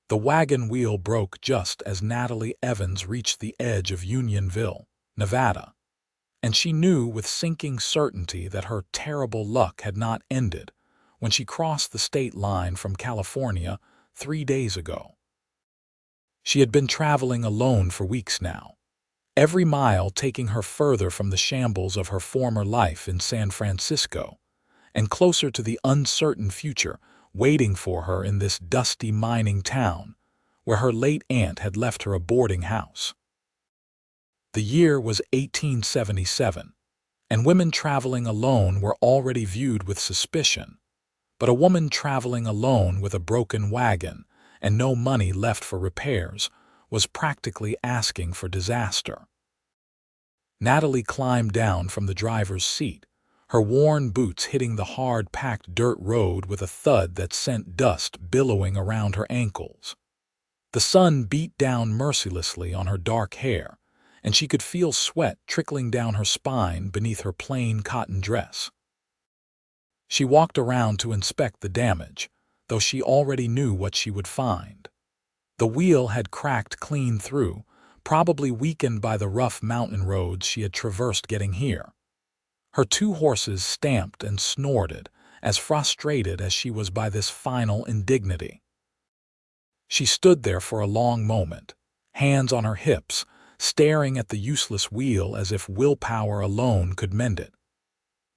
The wagon wheel broke just as Natalie Evans reached the edge of Unionville, Nevada, and she knew with sinking certainty that her terrible luck had not ended when she crossed the state line from California 3 days ago. She had been traveling alone for weeks now, every mile taking her further from the shambles of her former life in San Francisco and closer to the uncertain future waiting for her in this dusty mining town where her late aunt had left her a boarding house. The year was 1877, and women traveling alone were already viewed with suspicion, but a woman traveling alone with a broken wagon and no money left for repairs was practically asking for disaster. Natalie climbed down from the driver's seat, her worn boots hitting the hard, packed dirt road with a thud that sent dust billowing around her ankles. The sun beat down mercilessly on her dark hair, and she could feel sweat trickling down her spine beneath her plain cotton dress. She walked around to inspect the damage, though she already knew what she would find. The wheel had cracked clean through, probably weakened by the rough mountain roads she had traversed getting here. Her 2 horses stamped and snorted, as frustrated as she was by this final indignity. She stood there for a long moment, hands on her hips, staring at the useless wheel as if willpower alone could mend it.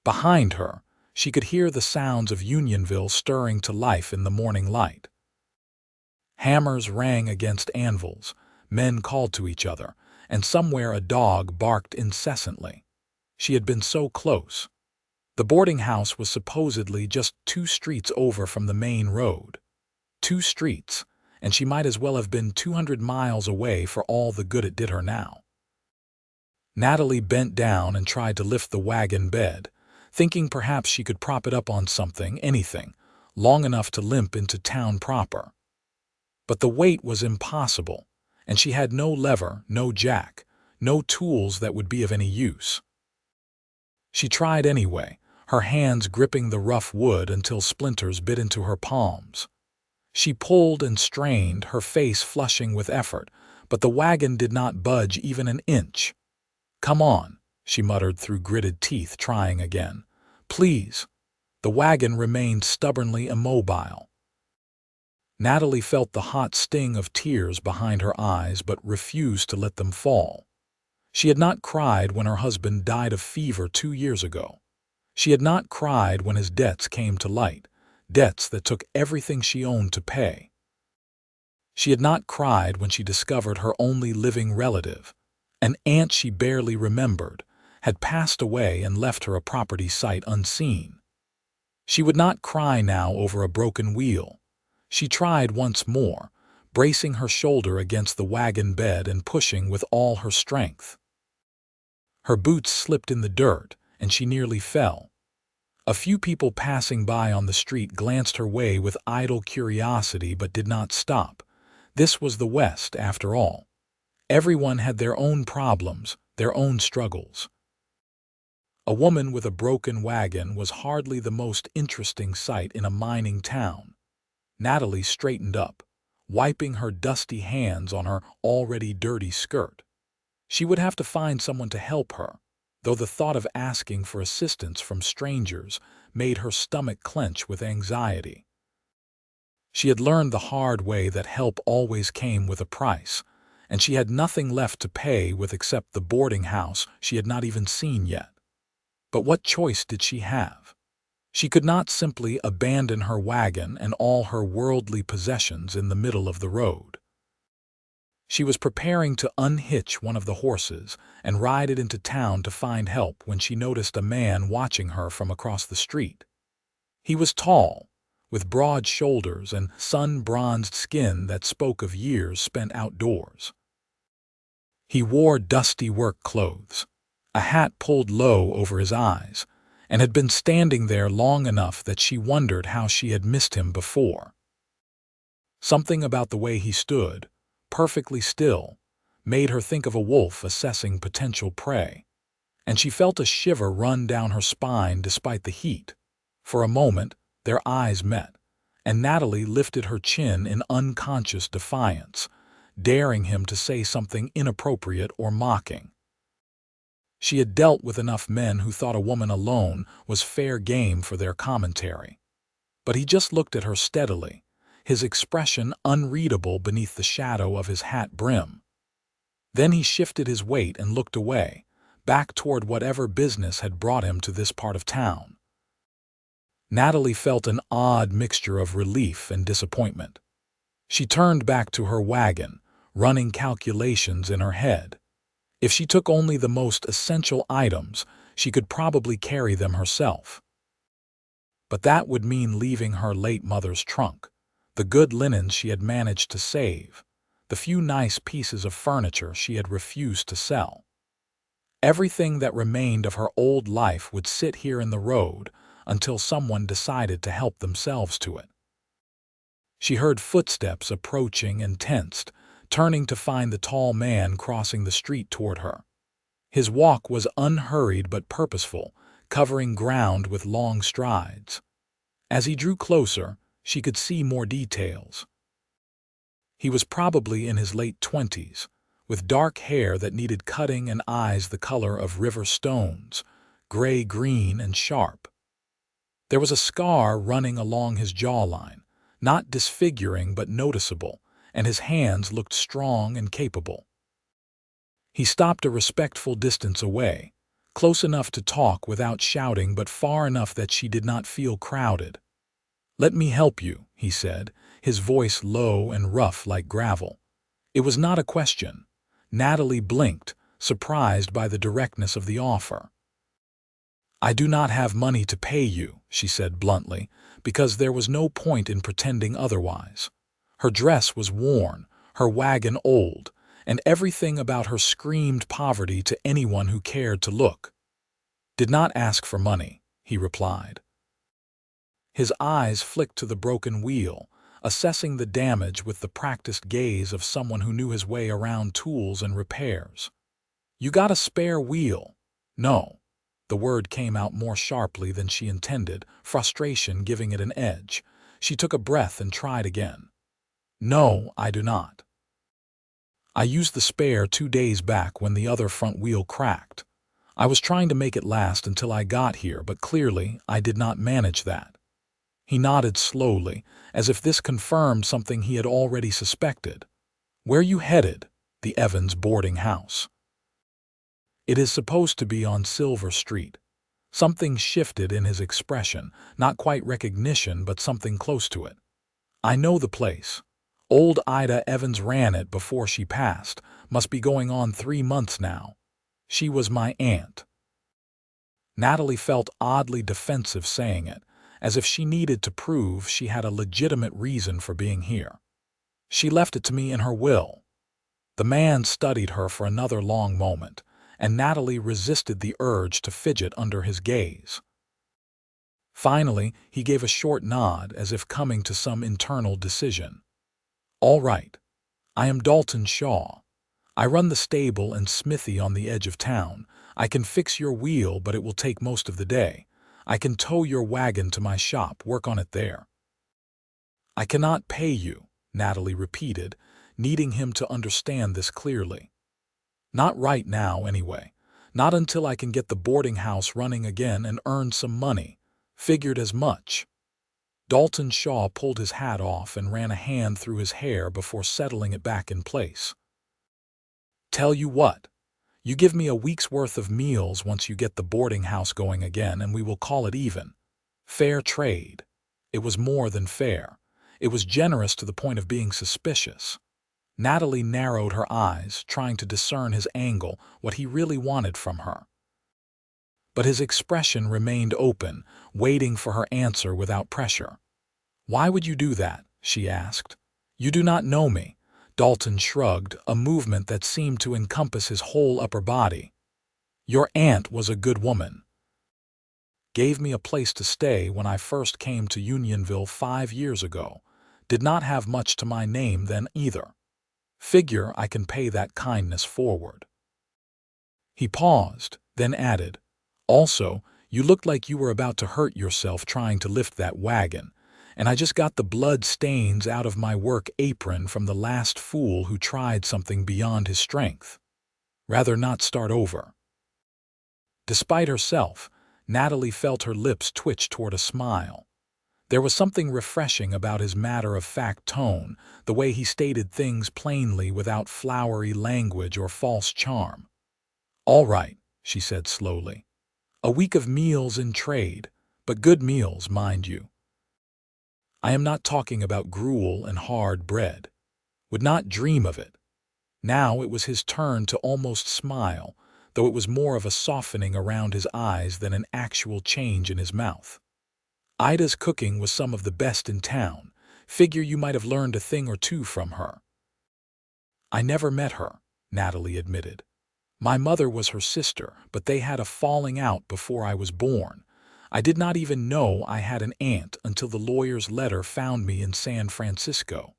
Behind her, she could hear the sounds of Unionville stirring to life in the morning light. Hammers rang against anvils, men called to each other, and somewhere a dog barked incessantly. She had been so close. The boarding house was supposedly just 2 streets over from the main road. 2 streets, and she might as well have been 200 miles away for all the good it did her now. Natalie bent down and tried to lift the wagon bed, thinking perhaps she could prop it up on something, anything, long enough to limp into town proper. But the weight was impossible, and she had no lever, no jack, no tools that would be of any use. She tried anyway, her hands gripping the rough wood until splinters bit into her palms. She pulled and strained, her face flushing with effort, but the wagon did not budge even an inch. "Come on," she muttered through gritted teeth, trying again. "Please." The wagon remained stubbornly immobile. Natalie felt the hot sting of tears behind her eyes but refused to let them fall. She had not cried when her husband died of fever 2 years ago. She had not cried when his debts came to light, debts that took everything she owned to pay. She had not cried when she discovered her only living relative, an aunt she barely remembered, had passed away and left her a property sight unseen. She would not cry now over a broken wheel. She tried once more, bracing her shoulder against the wagon bed and pushing with all her strength. Her boots slipped in the dirt, and she nearly fell. A few people passing by on the street glanced her way with idle curiosity but did not stop. This was the West, after all. Everyone had their own problems, their own struggles. A woman with a broken wagon was hardly the most interesting sight in a mining town. Natalie straightened up, wiping her dusty hands on her already dirty skirt. She would have to find someone to help her, though the thought of asking for assistance from strangers made her stomach clench with anxiety. She had learned the hard way that help always came with a price, and she had nothing left to pay with except the boarding house she had not even seen yet. But what choice did she have? She could not simply abandon her wagon and all her worldly possessions in the middle of the road. She was preparing to unhitch one of the horses and ride it into town to find help when she noticed a man watching her from across the street. He was tall, with broad shoulders and sun-bronzed skin that spoke of years spent outdoors. He wore dusty work clothes, a hat pulled low over his eyes, and had been standing there long enough that she wondered how she had missed him before. Something about the way he stood, perfectly still, made her think of a wolf assessing potential prey, and she felt a shiver run down her spine despite the heat. For a moment, their eyes met, and Natalie lifted her chin in unconscious defiance, daring him to say something inappropriate or mocking. She had dealt with enough men who thought a woman alone was fair game for their commentary. But he just looked at her steadily, his expression unreadable beneath the shadow of his hat brim. Then he shifted his weight and looked away, back toward whatever business had brought him to this part of town. Natalie felt an odd mixture of relief and disappointment. She turned back to her wagon, running calculations in her head. If she took only the most essential items, she could probably carry them herself. But that would mean leaving her late mother's trunk, the good linens she had managed to save, the few nice pieces of furniture she had refused to sell. Everything that remained of her old life would sit here in the road until someone decided to help themselves to it. She heard footsteps approaching and tensed, turning to find the tall man crossing the street toward her. His walk was unhurried but purposeful, covering ground with long strides. As he drew closer, she could see more details. He was probably in his late 20s, with dark hair that needed cutting and eyes the color of river stones, gray-green and sharp. There was a scar running along his jawline, not disfiguring but noticeable, and his hands looked strong and capable. He stopped a respectful distance away, close enough to talk without shouting but far enough that she did not feel crowded. "Let me help you," he said, his voice low and rough like gravel. It was not a question. Natalie blinked, surprised by the directness of the offer. "I do not have money to pay you," she said bluntly, because there was no point in pretending otherwise. Her dress was worn, her wagon old, and everything about her screamed poverty to anyone who cared to look. "Did not ask for money," he replied. His eyes flicked to the broken wheel, assessing the damage with the practiced gaze of someone who knew his way around tools and repairs. "You got a spare wheel?" "No." The word came out more sharply than she intended, frustration giving it an edge. She took a breath and tried again. "No, I do not. I used the spare 2 days back when the other front wheel cracked. I was trying to make it last until I got here, but clearly I did not manage that." He nodded slowly, as if this confirmed something he had already suspected. "Where you headed?" "The Evans boarding house." "It is supposed to be on Silver Street." Something shifted in his expression, not quite recognition, but something close to it. "I know the place. Old Ida Evans ran it before she passed, must be going on 3 months now. She was my aunt." Natalie felt oddly defensive saying it, as if she needed to prove she had a legitimate reason for being here. "She left it to me in her will." The man studied her for another long moment, and Natalie resisted the urge to fidget under his gaze. Finally, he gave a short nod as if coming to some internal decision. "All right. I am Dalton Shaw. I run the stable and smithy on the edge of town. I can fix your wheel, but it will take most of the day. I can tow your wagon to my shop, work on it there." "I cannot pay you," Natalie repeated, needing him to understand this clearly. "Not right now, anyway. Not until I can get the boarding house running again and earn some money. Figured as much." Dalton Shaw pulled his hat off and ran a hand through his hair before settling it back in place. "Tell you what. You give me a week's worth of meals once you get the boarding house going again, and we will call it even. Fair trade." It was more than fair. It was generous to the point of being suspicious. Natalie narrowed her eyes, trying to discern his angle, what he really wanted from her. But his expression remained open, waiting for her answer without pressure. "Why would you do that?" she asked. "You do not know me." Dalton shrugged, a movement that seemed to encompass his whole upper body. "Your aunt was a good woman. Gave me a place to stay when I first came to Unionville 5 years ago. Did not have much to my name then either. Figure I can pay that kindness forward." He paused, then added, "Also, you looked like you were about to hurt yourself trying to lift that wagon, and I just got the blood stains out of my work apron from the last fool who tried something beyond his strength. Rather not start over." Despite herself, Natalie felt her lips twitch toward a smile. There was something refreshing about his matter-of-fact tone, the way he stated things plainly without flowery language or false charm. "All right," she said slowly. "A week of meals in trade, but good meals, mind you. I am not talking about gruel and hard bread. Would not dream of it." Now it was his turn to almost smile, though it was more of a softening around his eyes than an actual change in his mouth. "Ida's cooking was some of the best in town. Figure you might have learned a thing or two from her." "I never met her," Natalie admitted. "My mother was her sister, but they had a falling out before I was born. I did not even know I had an aunt until the lawyer's letter found me in San Francisco."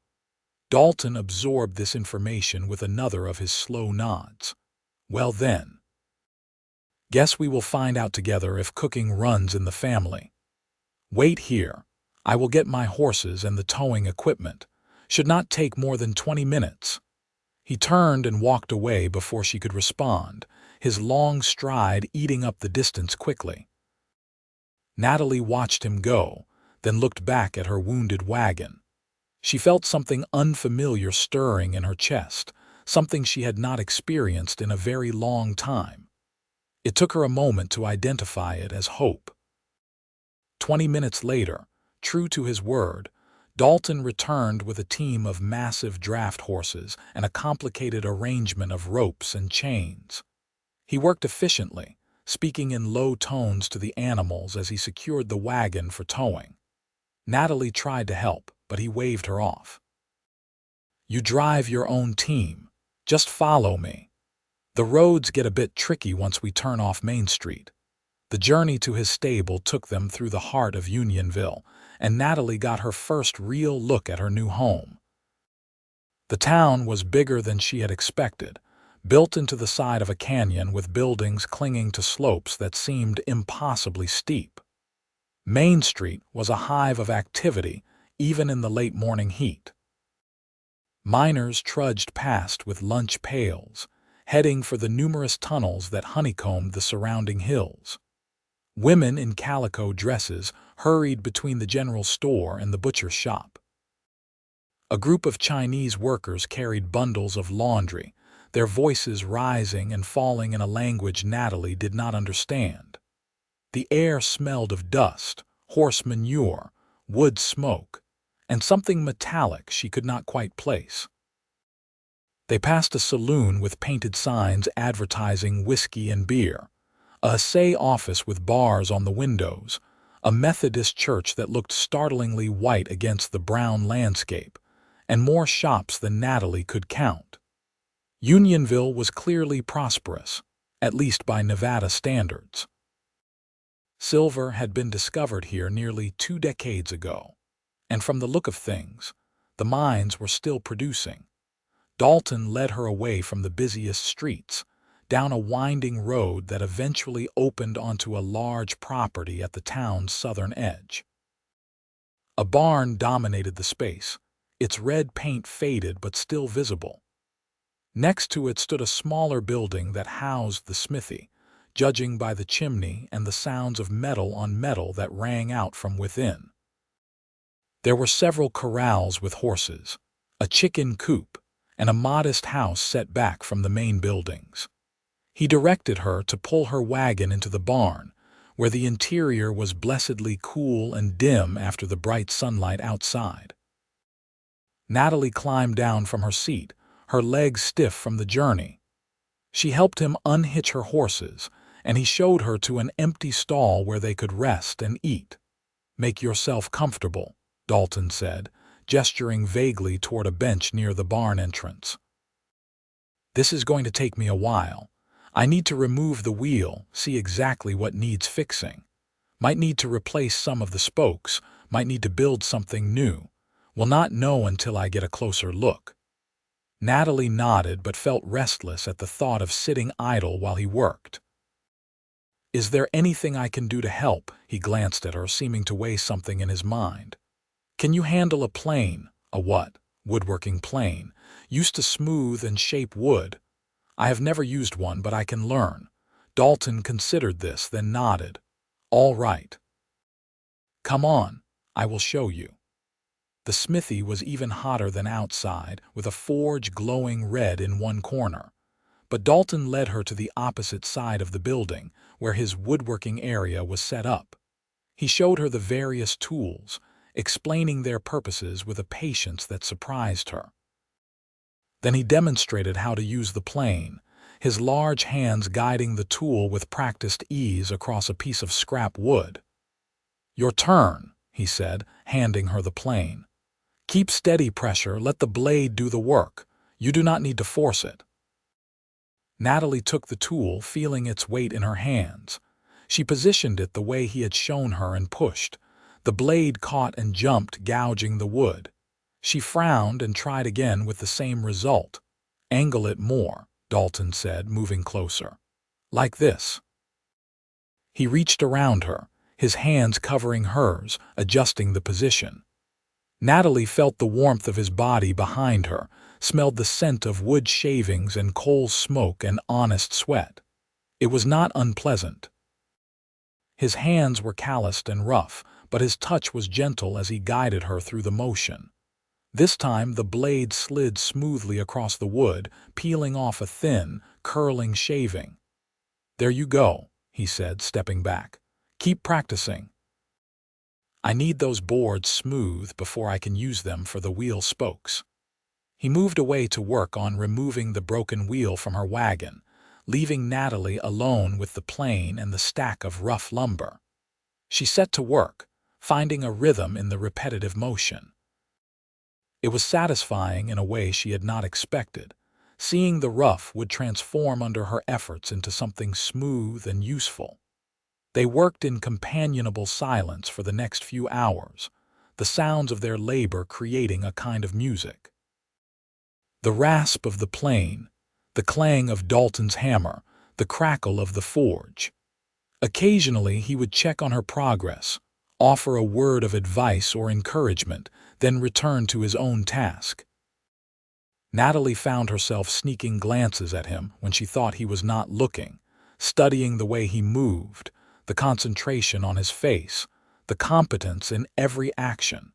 Dalton absorbed this information with another of his slow nods. "Well then, guess we will find out together if cooking runs in the family. Wait here. I will get my horses and the towing equipment. Should not take more than 20 minutes." He turned and walked away before she could respond, his long stride eating up the distance quickly. Natalie watched him go, then looked back at her wounded wagon. She felt something unfamiliar stirring in her chest, something she had not experienced in a very long time. It took her a moment to identify it as hope. 20 minutes later, true to his word, Dalton returned with a team of massive draft horses and a complicated arrangement of ropes and chains. He worked efficiently, speaking in low tones to the animals as he secured the wagon for towing. Natalie tried to help, but he waved her off. "You drive your own team. Just follow me. The roads get a bit tricky once we turn off Main Street." The journey to his stable took them through the heart of Unionville, and Natalie got her first real look at her new home. The town was bigger than she had expected, built into the side of a canyon with buildings clinging to slopes that seemed impossibly steep. Main Street was a hive of activity, even in the late morning heat. Miners trudged past with lunch pails, heading for the numerous tunnels that honeycombed the surrounding hills. Women in calico dresses hurried between the general store and the butcher's shop. A group of Chinese workers carried bundles of laundry, their voices rising and falling in a language Natalie did not understand. The air smelled of dust, horse manure, wood smoke, and something metallic she could not quite place. They passed a saloon with painted signs advertising whiskey and beer, a assay office with bars on the windows, a Methodist church that looked startlingly white against the brown landscape, and more shops than Natalie could count. Unionville was clearly prosperous, at least by Nevada standards. Silver had been discovered here nearly 2 decades ago, and from the look of things, the mines were still producing. Dalton led her away from the busiest streets, down a winding road that eventually opened onto a large property at the town's southern edge. A barn dominated the space, its red paint faded but still visible. Next to it stood a smaller building that housed the smithy, judging by the chimney and the sounds of metal on metal that rang out from within. There were several corrals with horses, a chicken coop, and a modest house set back from the main buildings. He directed her to pull her wagon into the barn, where the interior was blessedly cool and dim after the bright sunlight outside. Natalie climbed down from her seat, her legs stiff from the journey. She helped him unhitch her horses, and he showed her to an empty stall where they could rest and eat. "Make yourself comfortable," Dalton said, gesturing vaguely toward a bench near the barn entrance. "This is going to take me a while. I need to remove the wheel, see exactly what needs fixing. Might need to replace some of the spokes, might need to build something new. Will not know until I get a closer look." Natalie nodded but felt restless at the thought of sitting idle while he worked. "Is there anything I can do to help?" He glanced at her, seeming to weigh something in his mind. Can you handle a plane? A what? Woodworking plane. Used to smooth and shape wood. I have never used one, but I can learn. Dalton considered this, then nodded. All right. Come on, I will show you. The smithy was even hotter than outside, with a forge glowing red in one corner. But Dalton led her to the opposite side of the building, where his woodworking area was set up. He showed her the various tools, explaining their purposes with a patience that surprised her. Then he demonstrated how to use the plane, his large hands guiding the tool with practiced ease across a piece of scrap wood. Your turn, he said, handing her the plane. Keep steady pressure, let the blade do the work. You do not need to force it. Natalie took the tool, feeling its weight in her hands. She positioned it the way he had shown her and pushed. The blade caught and jumped, gouging the wood. She frowned and tried again with the same result. Angle it more, Dalton said, moving closer. Like this. He reached around her, his hands covering hers, adjusting the position. Natalie felt the warmth of his body behind her, smelled the scent of wood shavings and coal smoke and honest sweat. It was not unpleasant. His hands were calloused and rough, but his touch was gentle as he guided her through the motion. This time the blade slid smoothly across the wood, peeling off a thin, curling shaving. There you go, he said, stepping back. Keep practicing. I need those boards smooth before I can use them for the wheel spokes. He moved away to work on removing the broken wheel from her wagon, leaving Natalie alone with the plane and the stack of rough lumber. She set to work, finding a rhythm in the repetitive motion. It was satisfying in a way she had not expected. Seeing the rough would transform under her efforts into something smooth and useful. They worked in companionable silence for the next few hours, the sounds of their labor creating a kind of music. The rasp of the plane, the clang of Dalton's hammer, the crackle of the forge. Occasionally he would check on her progress, offer a word of advice or encouragement, then return to his own task. Natalie found herself sneaking glances at him when she thought he was not looking, studying the way he moved, the concentration on his face, the competence in every action.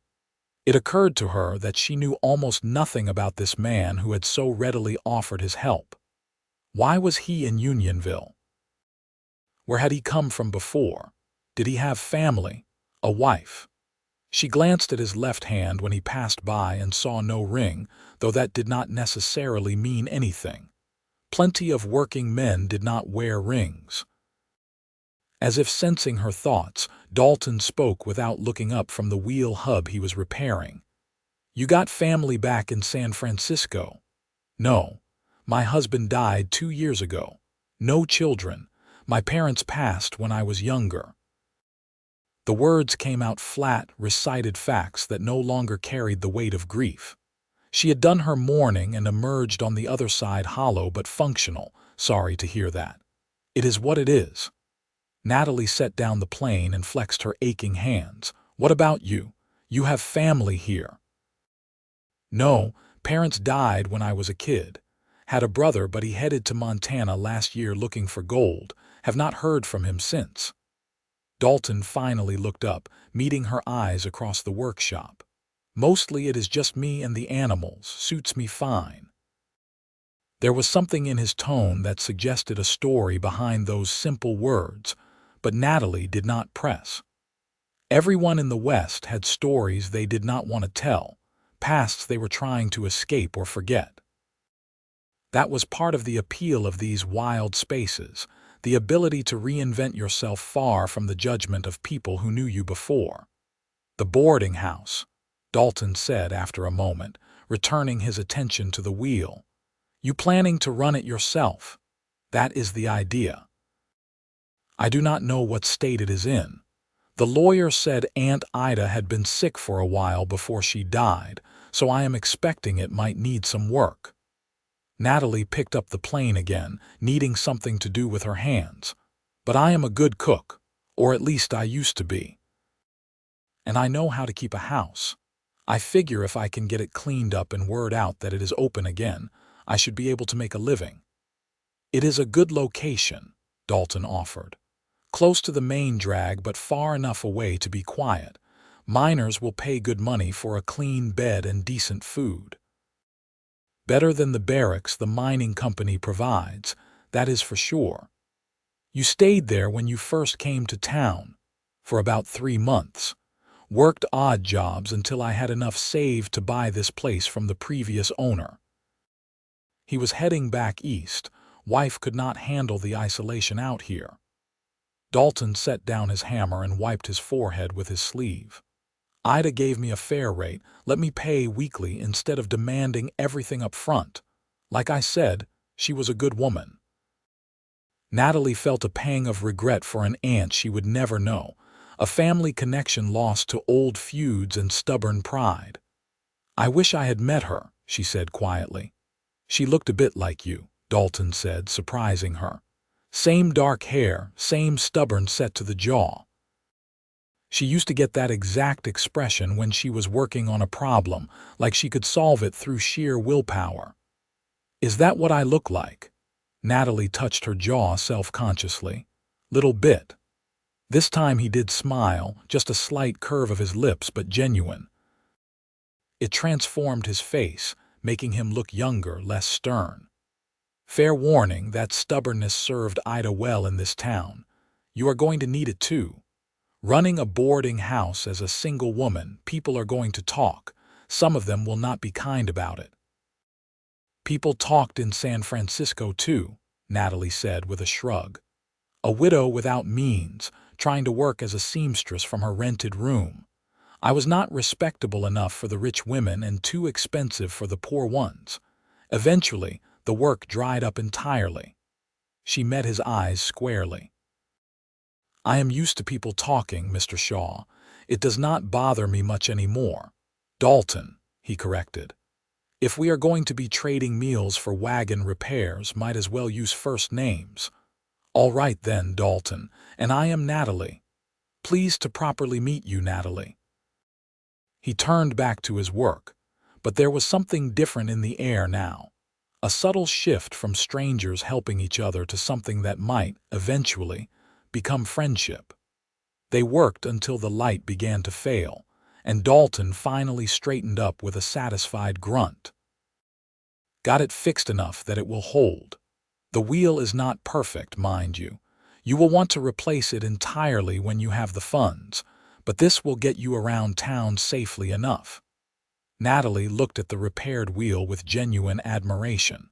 It occurred to her that she knew almost nothing about this man who had so readily offered his help. Why was he in Unionville? Where had he come from before? Did he have family? A wife? She glanced at his left hand when he passed by and saw no ring, though that did not necessarily mean anything. Plenty of working men did not wear rings. As if sensing her thoughts, Dalton spoke without looking up from the wheel hub he was repairing. You got family back in San Francisco? No. My husband died 2 years ago. No children. My parents passed when I was younger. The words came out flat, recited facts that no longer carried the weight of grief. She had done her mourning and emerged on the other side hollow but functional. Sorry to hear that. It is what it is. Natalie set down the plane and flexed her aching hands. What about you? You have family here. No, parents died when I was a kid. Had a brother, but he headed to Montana last year looking for gold. Have not heard from him since. Dalton finally looked up, meeting her eyes across the workshop. Mostly it is just me and the animals. Suits me fine. There was something in his tone that suggested a story behind those simple words, but Natalie did not press. Everyone in the West had stories they did not want to tell, pasts they were trying to escape or forget. That was part of the appeal of these wild spaces, the ability to reinvent yourself far from the judgment of people who knew you before. The boarding house, Dalton said after a moment, returning his attention to the wheel. You planning to run it yourself? That is the idea. I do not know what state it is in. The lawyer said Aunt Ida had been sick for a while before she died, so I am expecting it might need some work. Natalie picked up the plane again, needing something to do with her hands. But I am a good cook, or at least I used to be. And I know how to keep a house. I figure if I can get it cleaned up and word out that it is open again, I should be able to make a living. It is a good location, Dalton offered. Close to the main drag but far enough away to be quiet. Miners will pay good money for a clean bed and decent food. Better than the barracks the mining company provides, that is for sure. You stayed there when you first came to town, for about 3 months. Worked odd jobs until I had enough saved to buy this place from the previous owner. He was heading back east. Wife could not handle the isolation out here. Dalton set down his hammer and wiped his forehead with his sleeve. Ida gave me a fair rate, let me pay weekly instead of demanding everything up front. Like I said, she was a good woman. Natalie felt a pang of regret for an aunt she would never know, a family connection lost to old feuds and stubborn pride. I wish I had met her, she said quietly. She looked a bit like you, Dalton said, surprising her. Same dark hair, same stubborn set to the jaw. She used to get that exact expression when she was working on a problem, like she could solve it through sheer willpower. Is that what I look like? Natalie touched her jaw self-consciously. Little bit. This time he did smile, just a slight curve of his lips but genuine. It transformed his face, making him look younger, less stern. Fair warning, that stubbornness served Ida well in this town. You are going to need it too. Running a boarding house as a single woman, people are going to talk. Some of them will not be kind about it. People talked in San Francisco too, Natalie said with a shrug. A widow without means, trying to work as a seamstress from her rented room. I was not respectable enough for the rich women and too expensive for the poor ones. Eventually, the work dried up entirely. She met his eyes squarely. I am used to people talking, Mr. Shaw. It does not bother me much anymore. Dalton, he corrected. If we are going to be trading meals for wagon repairs, might as well use first names. All right then, Dalton, and I am Natalie. Pleased to properly meet you, Natalie. He turned back to his work, but there was something different in the air now. A subtle shift from strangers helping each other to something that might, eventually, become friendship. They worked until the light began to fail, and Dalton finally straightened up with a satisfied grunt. Got it fixed enough that it will hold. The wheel is not perfect, mind you. You will want to replace it entirely when you have the funds, but this will get you around town safely enough. Natalie looked at the repaired wheel with genuine admiration.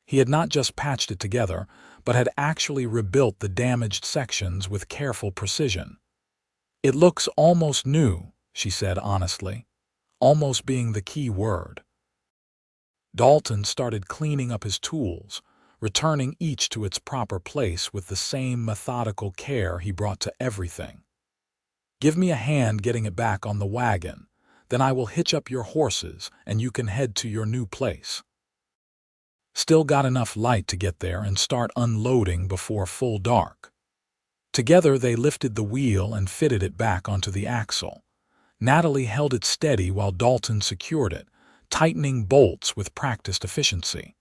He had not just patched it together, but had actually rebuilt the damaged sections with careful precision. It looks almost new, she said honestly, almost being the key word. Dalton started cleaning up his tools, returning each to its proper place with the same methodical care he brought to everything. Give me a hand getting it back on the wagon, then I will hitch up your horses and you can head to your new place. Still got enough light to get there and start unloading before full dark. Together they lifted the wheel and fitted it back onto the axle. Natalie held it steady while Dalton secured it, tightening bolts with practiced efficiency.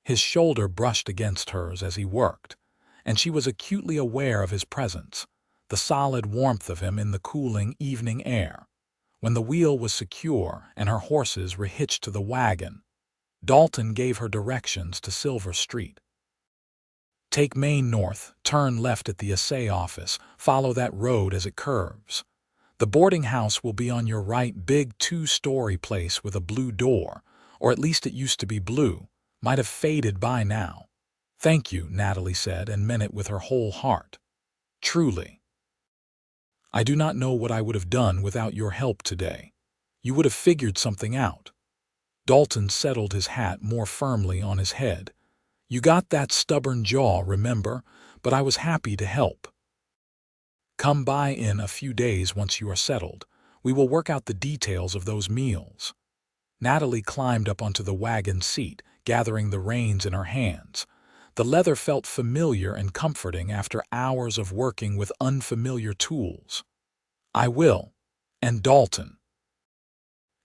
His shoulder brushed against hers as he worked, and she was acutely aware of his presence, the solid warmth of him in the cooling evening air. When the wheel was secure and her horses were hitched to the wagon, Dalton gave her directions to Silver Street. Take Main North, turn left at the assay office, follow that road as it curves. The boarding house will be on your right, big 2-story place with a blue door, or at least it used to be blue, might have faded by now. Thank you, Natalie said, and meant it with her whole heart. Truly. I do not know what I would have done without your help today. You would have figured something out. Dalton settled his hat more firmly on his head. You got that stubborn jaw, remember, but I was happy to help. Come by in a few days once you are settled. We will work out the details of those meals. Natalie climbed up onto the wagon seat, gathering the reins in her hands. The leather felt familiar and comforting after hours of working with unfamiliar tools. I will. And Dalton,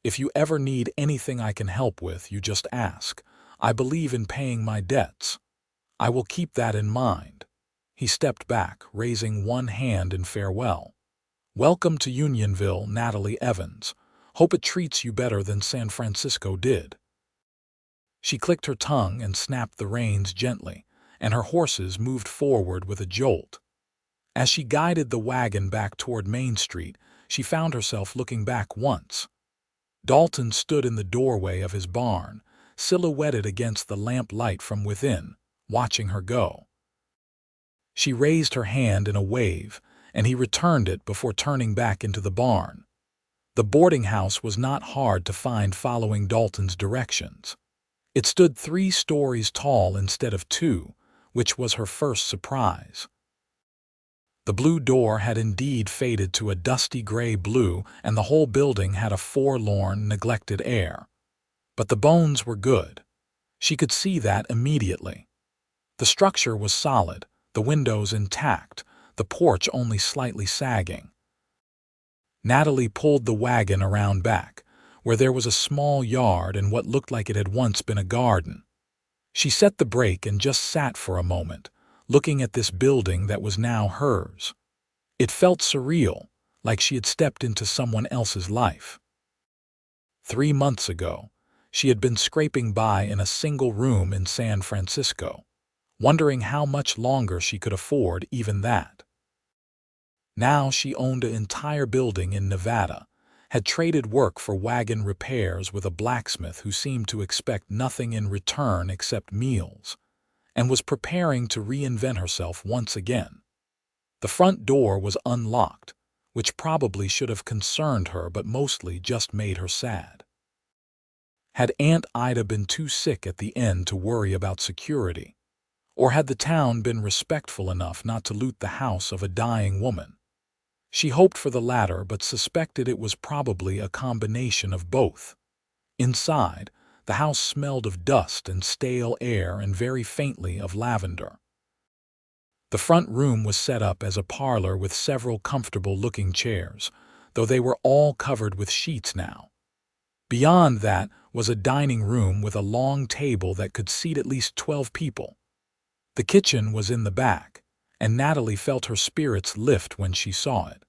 If you ever need anything I can help with, you just ask. I believe in paying my debts. I will keep that in mind." He stepped back, raising one hand in farewell. "Welcome to Unionville, Natalie Evans. Hope it treats you better than San Francisco did." She clicked her tongue and snapped the reins gently, and her horses moved forward with a jolt. As she guided the wagon back toward Main Street, she found herself looking back once. Dalton stood in the doorway of his barn, silhouetted against the lamp light from within, watching her go. She raised her hand in a wave, and he returned it before turning back into the barn. The boarding house was not hard to find following Dalton's directions. It stood 3 stories tall instead of 2, which was her first surprise. The blue door had indeed faded to a dusty gray blue, and the whole building had a forlorn, neglected air. But the bones were good. She could see that immediately. The structure was solid, the windows intact, the porch only slightly sagging. Natalie pulled the wagon around back, where there was a small yard and what looked like it had once been a garden. She set the brake and just sat for a moment, looking at this building that was now hers. It felt surreal, like she had stepped into someone else's life. 3 months ago, she had been scraping by in a single room in San Francisco, wondering how much longer she could afford even that. Now she owned an entire building in Nevada, had traded work for wagon repairs with a blacksmith who seemed to expect nothing in return except meals, and was preparing to reinvent herself once again. The front door was unlocked, which probably should have concerned her but mostly just made her sad. Had Aunt Ida been too sick at the end to worry about security? Or had the town been respectful enough not to loot the house of a dying woman? She hoped for the latter but suspected it was probably a combination of both. Inside, the house smelled of dust and stale air and very faintly of lavender. The front room was set up as a parlor with several comfortable-looking chairs, though they were all covered with sheets now. Beyond that was a dining room with a long table that could seat at least 12 people. The kitchen was in the back, and Natalie felt her spirits lift when she saw it.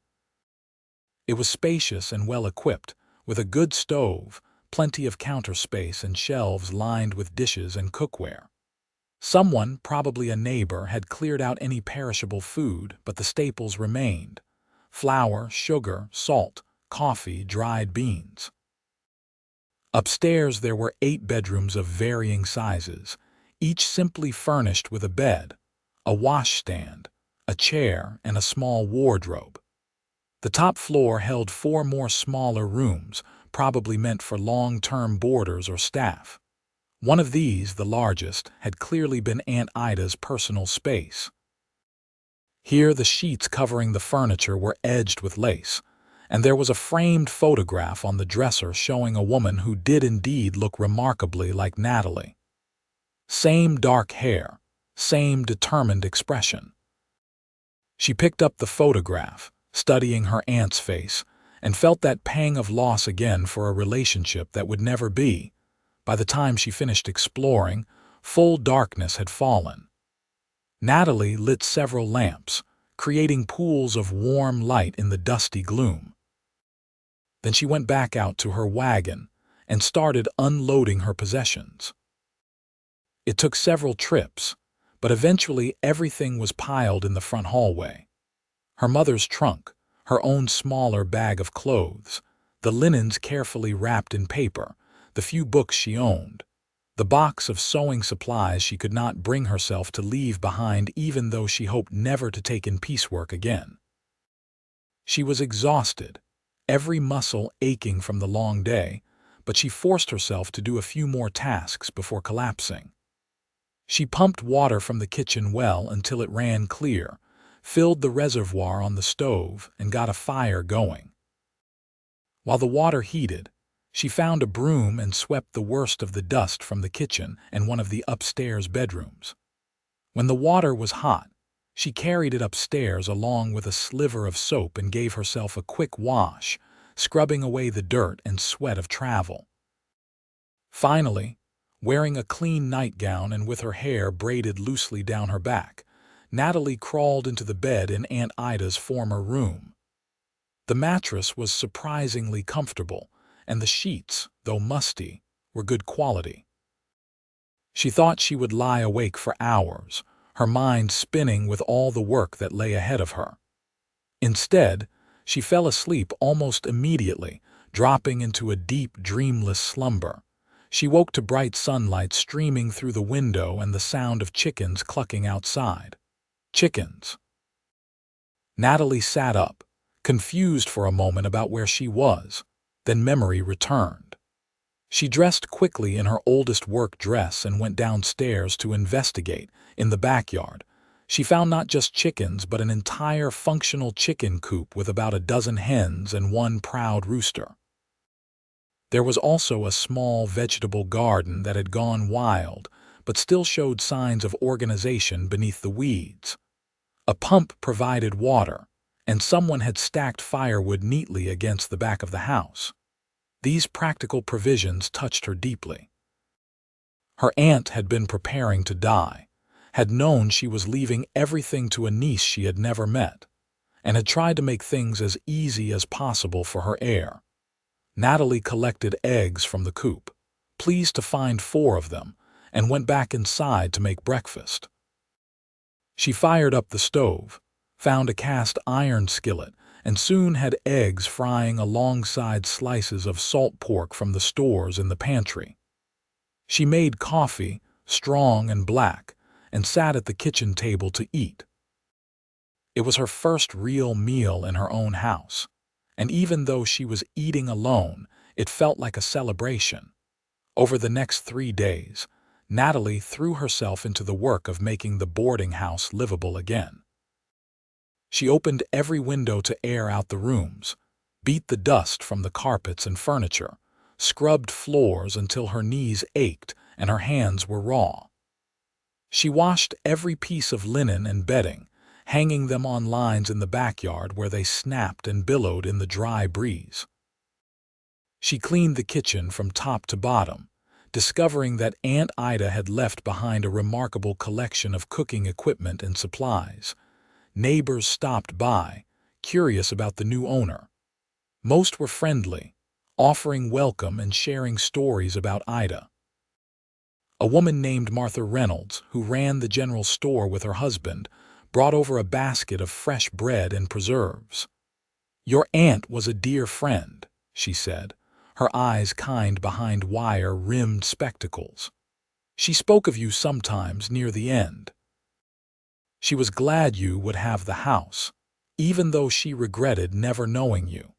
It was spacious and well-equipped, with a good stove, plenty of counter space and shelves lined with dishes and cookware. Someone, probably a neighbor, had cleared out any perishable food, but the staples remained: flour, sugar, salt, coffee, dried beans. Upstairs there were 8 bedrooms of varying sizes, each simply furnished with a bed, a washstand, a chair, and a small wardrobe. The top floor held 4 more smaller rooms, probably meant for long-term boarders or staff. One of these, the largest, had clearly been Aunt Ida's personal space. Here the sheets covering the furniture were edged with lace, and there was a framed photograph on the dresser showing a woman who did indeed look remarkably like Natalie. Same dark hair, same determined expression. She picked up the photograph, studying her aunt's face, and felt that pang of loss again for a relationship that would never be. By the time she finished exploring, full darkness had fallen. Natalie lit several lamps, creating pools of warm light in the dusty gloom. Then she went back out to her wagon and started unloading her possessions. It took several trips, but eventually everything was piled in the front hallway. Her mother's trunk, her own smaller bag of clothes, the linens carefully wrapped in paper, the few books she owned, the box of sewing supplies she could not bring herself to leave behind even though she hoped never to take in piecework again. She was exhausted, every muscle aching from the long day, but she forced herself to do a few more tasks before collapsing. She pumped water from the kitchen well until it ran clear, filled the reservoir on the stove, and got a fire going. While the water heated, she found a broom and swept the worst of the dust from the kitchen and one of the upstairs bedrooms. When the water was hot, she carried it upstairs along with a sliver of soap and gave herself a quick wash, scrubbing away the dirt and sweat of travel. Finally, wearing a clean nightgown and with her hair braided loosely down her back, Natalie crawled into the bed in Aunt Ida's former room. The mattress was surprisingly comfortable, and the sheets, though musty, were good quality. She thought she would lie awake for hours, her mind spinning with all the work that lay ahead of her. Instead, she fell asleep almost immediately, dropping into a deep, dreamless slumber. She woke to bright sunlight streaming through the window and the sound of chickens clucking outside. Chickens. Natalie sat up, confused for a moment about where she was. Then memory returned. She dressed quickly in her oldest work dress and went downstairs to investigate. In the backyard, she found not just chickens but an entire functional chicken coop with about a dozen hens and one proud rooster. There was also a small vegetable garden that had gone wild but still showed signs of organization beneath the weeds. A pump provided water, and someone had stacked firewood neatly against the back of the house. These practical provisions touched her deeply. Her aunt had been preparing to die, had known she was leaving everything to a niece she had never met, and had tried to make things as easy as possible for her heir. Natalie collected eggs from the coop, pleased to find 4 of them, and went back inside to make breakfast. She fired up the stove, found a cast iron skillet, and soon had eggs frying alongside slices of salt pork from the stores in the pantry. She made coffee, strong and black, and sat at the kitchen table to eat. It was her first real meal in her own house, and even though she was eating alone, it felt like a celebration. Over the next 3 days, Natalie threw herself into the work of making the boarding house livable again. She opened every window to air out the rooms, beat the dust from the carpets and furniture, scrubbed floors until her knees ached and her hands were raw. She washed every piece of linen and bedding, hanging them on lines in the backyard where they snapped and billowed in the dry breeze. She cleaned the kitchen from top to bottom, discovering that Aunt Ida had left behind a remarkable collection of cooking equipment and supplies. Neighbors stopped by, curious about the new owner. Most were friendly, offering welcome and sharing stories about Ida. A woman named Martha Reynolds, who ran the general store with her husband, brought over a basket of fresh bread and preserves. "Your aunt was a dear friend," she said, her eyes kind behind wire-rimmed spectacles. "She spoke of you sometimes near the end. She was glad you would have the house, even though she regretted never knowing you."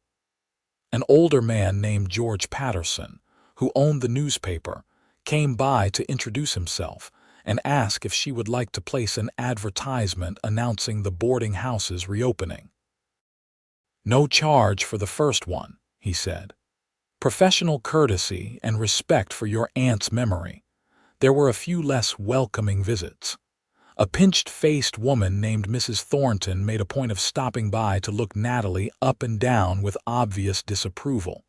An older man named George Patterson, who owned the newspaper, came by to introduce himself and ask if she would like to place an advertisement announcing the boarding house's reopening. "No charge for the first one," he said. "Professional courtesy and respect for your aunt's memory." There were a few less welcoming visits. A pinched-faced woman named Mrs. Thornton made a point of stopping by to look Natalie up and down with obvious disapproval.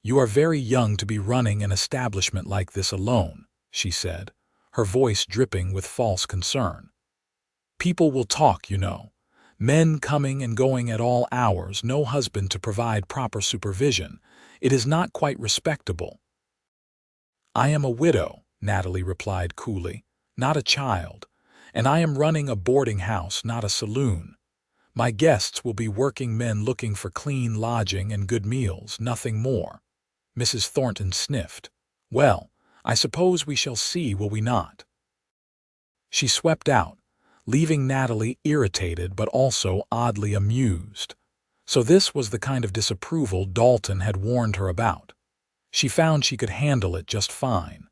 "You are very young to be running an establishment like this alone," she said, her voice dripping with false concern. "People will talk, you know. Men coming and going at all hours, no husband to provide proper supervision. It is not quite respectable." "I am a widow," Natalie replied coolly, "not a child, and I am running a boarding house, not a saloon. My guests will be working men looking for clean lodging and good meals, nothing more." Mrs. Thornton sniffed. "Well, I suppose we shall see, will we not?" She swept out, leaving Natalie irritated but also oddly amused. So this was the kind of disapproval Dalton had warned her about. She found she could handle it just fine.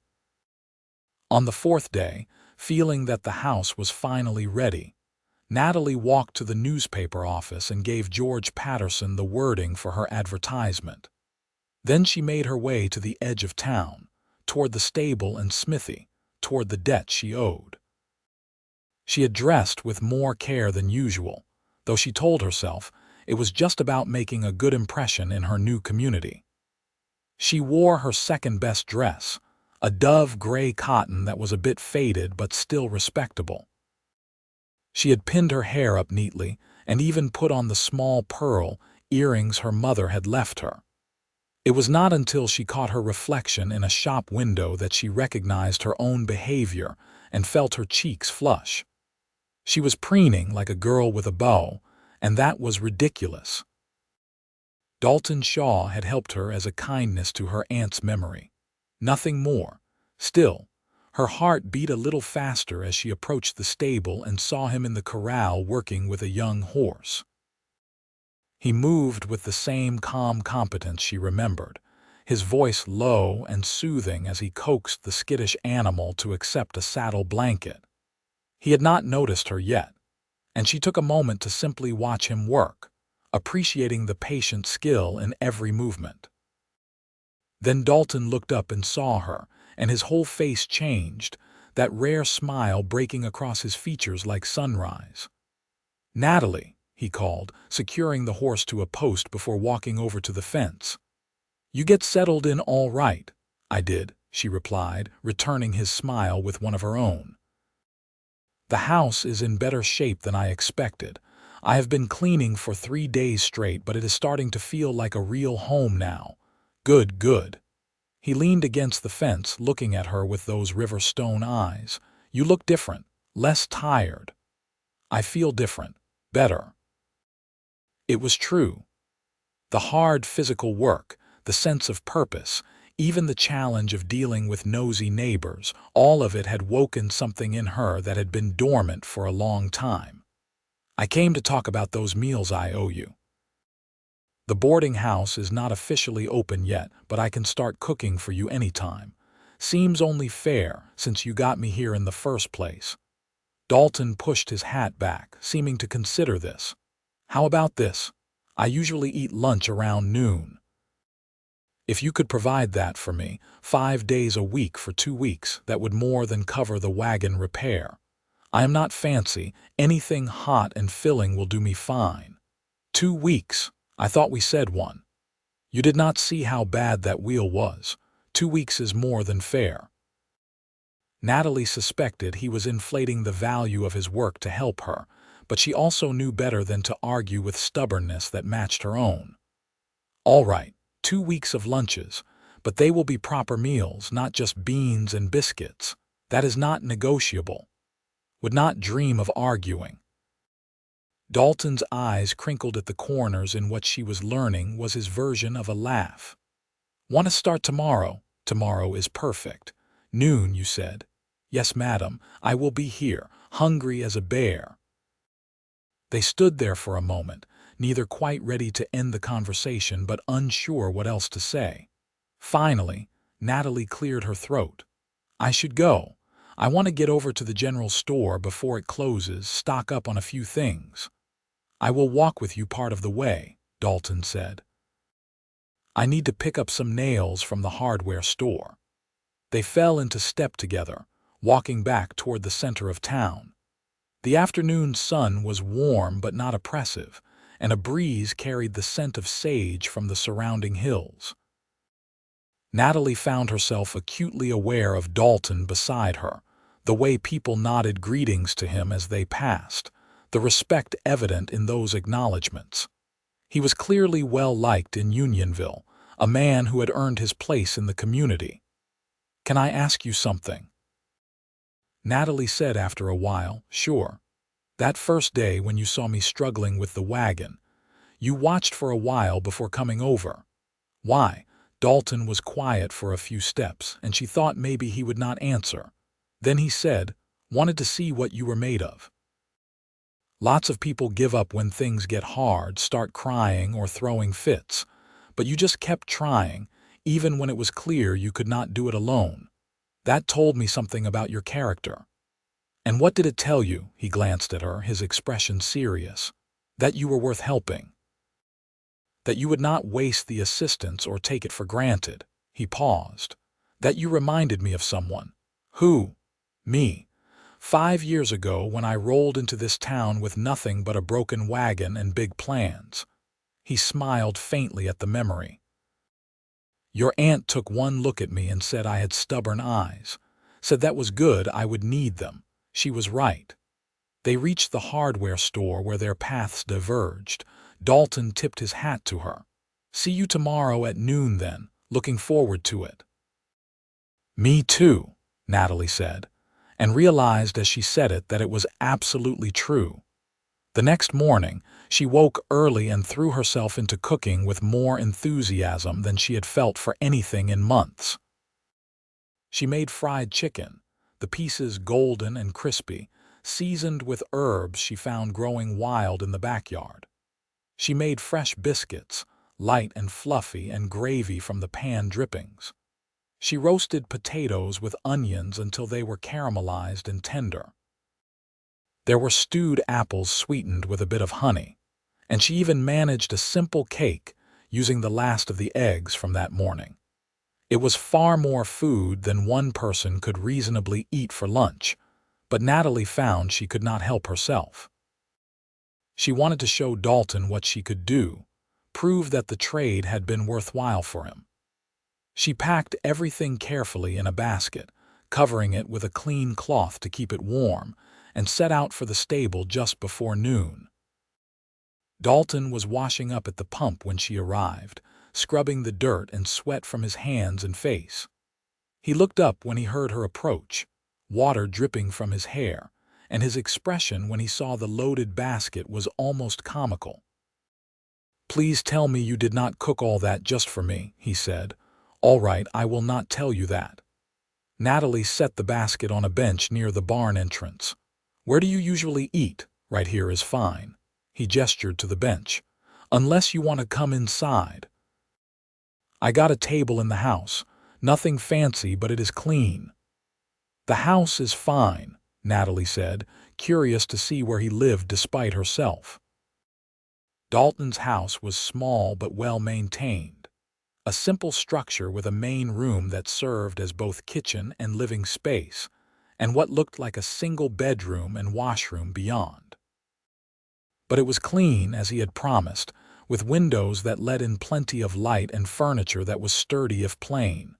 On the 4th day, feeling that the house was finally ready, Natalie walked to the newspaper office and gave George Patterson the wording for her advertisement. Then she made her way to the edge of town, toward the stable and smithy, toward the debt she owed. She had dressed with more care than usual, though she told herself It was just about making a good impression in her new community. She wore her second-best dress, a dove gray cotton that was a bit faded but still respectable. She had pinned her hair up neatly and even put on the small pearl earrings her mother had left her. It was not until she caught her reflection in a shop window that she recognized her own behavior and felt her cheeks flush. She was preening like a girl with a beau, and that was ridiculous. Dalton Shaw had helped her as a kindness to her aunt's memory. Nothing more. Still, her heart beat a little faster as she approached the stable and saw him in the corral working with a young horse. He moved with the same calm competence she remembered, his voice low and soothing as he coaxed the skittish animal to accept a saddle blanket. He had not noticed her yet, and she took a moment to simply watch him work, appreciating the patient skill in every movement. Then Dalton looked up and saw her, and his whole face changed, that rare smile breaking across his features like sunrise. "Natalie," he called, securing the horse to a post before walking over to the fence. "You get settled in all right." "I did," she replied, returning his smile with one of her own. "The house is in better shape than I expected. I have been cleaning for 3 days straight, but it is starting to feel like a real home now." "Good, good." He leaned against the fence, looking at her with those river stone eyes. "You look different, less tired." "I feel different, better." It was true. The hard physical work, the sense of purpose, even the challenge of dealing with nosy neighbors, all of it had woken something in her that had been dormant for a long time. "I came to talk about those meals I owe you. The boarding house is not officially open yet, but I can start cooking for you anytime. Seems only fair, since you got me here in the first place." Dalton pushed his hat back, seeming to consider this. "How about this? I usually eat lunch around noon. If you could provide that for me, 5 days a week for 2 weeks, that would more than cover the wagon repair. I am not fancy, anything hot and filling will do me fine." 2 weeks? I thought we said 1. You did not see how bad that wheel was. 2 weeks is more than fair. Natalie suspected he was inflating the value of his work to help her, but she also knew better than to argue with stubbornness that matched her own. "All right, 2 weeks of lunches, but they will be proper meals, not just beans and biscuits. That is not negotiable. Would not dream of arguing." Dalton's eyes crinkled at the corners in what she was learning was his version of a laugh. "Want to start tomorrow?" "Tomorrow is perfect. Noon, you said?" "Yes, madam, I will be here, hungry as a bear." They stood there for a moment, neither quite ready to end the conversation but unsure what else to say. Finally, Natalie cleared her throat. "I should go. I want to get over to the general store before it closes, stock up on a few things." "I will walk with you part of the way," Dalton said. "I need to pick up some nails from the hardware store." They fell into step together, walking back toward the center of town. The afternoon sun was warm but not oppressive, and a breeze carried the scent of sage from the surrounding hills. Natalie found herself acutely aware of Dalton beside her, the way people nodded greetings to him as they passed, the respect evident in those acknowledgments. He was clearly well-liked in Unionville, a man who had earned his place in the community. "Can I ask you something?" Natalie said after a while. "Sure. That first day when you saw me struggling with the wagon, you watched for a while before coming over." "Why?" Dalton was quiet for a few steps, and she thought maybe he would not answer. Then he said, "Wanted to see what you were made of." Lots of people give up when things get hard, start crying or throwing fits. But you just kept trying, even when it was clear you could not do it alone. That told me something about your character. "And what did it tell you?" He glanced at her, his expression serious. "That you were worth helping. That you would not waste the assistance or take it for granted." He paused. "That you reminded me of someone." "Who?" "Me. 5 years ago when I rolled into this town with nothing but a broken wagon and big plans. He smiled faintly at the memory. Your aunt took one look at me and said I had stubborn eyes. Said that was good, I would need them. She was right. They reached the hardware store where their paths diverged. Dalton tipped his hat to her. See you tomorrow at noon then. Looking forward to it. Me too, Natalie said, and realized as she said it that it was absolutely true. The next morning, she woke early and threw herself into cooking with more enthusiasm than she had felt for anything in months. She made fried chicken, the pieces golden and crispy, seasoned with herbs she found growing wild in the backyard. She made fresh biscuits, light and fluffy and gravy from the pan drippings. She roasted potatoes with onions until they were caramelized and tender. There were stewed apples sweetened with a bit of honey, and she even managed a simple cake using the last of the eggs from that morning. It was far more food than one person could reasonably eat for lunch, but Natalie found she could not help herself. She wanted to show Dalton what she could do, prove that the trade had been worthwhile for him. She packed everything carefully in a basket, covering it with a clean cloth to keep it warm, and set out for the stable just before noon. Dalton was washing up at the pump when she arrived, scrubbing the dirt and sweat from his hands and face. He looked up when he heard her approach, water dripping from his hair, and his expression when he saw the loaded basket was almost comical. "Please tell me you did not cook all that just for me," he said. "All right, I will not tell you that." Natalie set the basket on a bench near the barn entrance. "Where do you usually eat? Right here is fine." He gestured to the bench. "Unless you want to come inside." "I got a table in the house. Nothing fancy, but it is clean." "The house is fine," Natalie said, curious to see where he lived despite herself. Dalton's house was small but well maintained. A simple structure with a main room that served as both kitchen and living space, and what looked like a single bedroom and washroom beyond. But it was clean as he had promised, with windows that let in plenty of light and furniture that was sturdy if plain.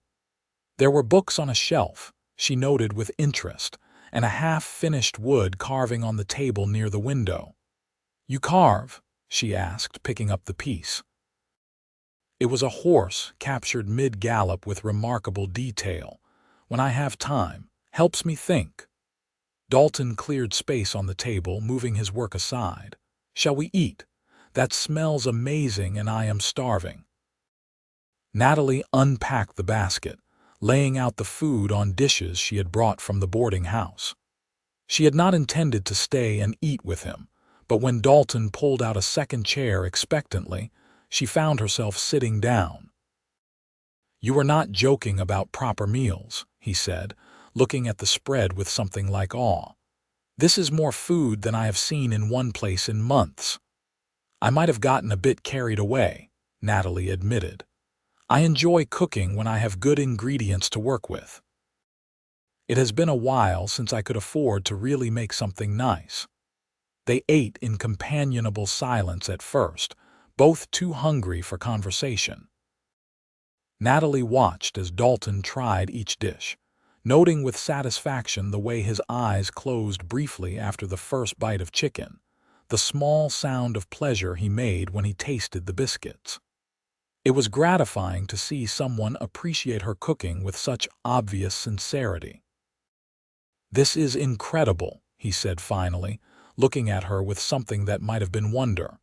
There were books on a shelf, she noted with interest, and a half-finished wood carving on the table near the window. "You carve?" she asked, picking up the piece. It was a horse captured mid-gallop with remarkable detail. "When I have time. Helps me think." Dalton cleared space on the table, moving his work aside. "Shall we eat? That smells amazing and I am starving." Natalie unpacked the basket, laying out the food on dishes she had brought from the boarding house. She had not intended to stay and eat with him, but when Dalton pulled out a second chair expectantly, she found herself sitting down. "You are not joking about proper meals," he said, looking at the spread with something like awe. "This is more food than I have seen in one place in months." "I might have gotten a bit carried away," Natalie admitted. "I enjoy cooking when I have good ingredients to work with. It has been a while since I could afford to really make something nice." They ate in companionable silence at first, both too hungry for conversation. Natalie watched as Dalton tried each dish, noting with satisfaction the way his eyes closed briefly after the first bite of chicken, the small sound of pleasure he made when he tasted the biscuits. It was gratifying to see someone appreciate her cooking with such obvious sincerity. "This is incredible," he said finally, looking at her with something that might have been wonder.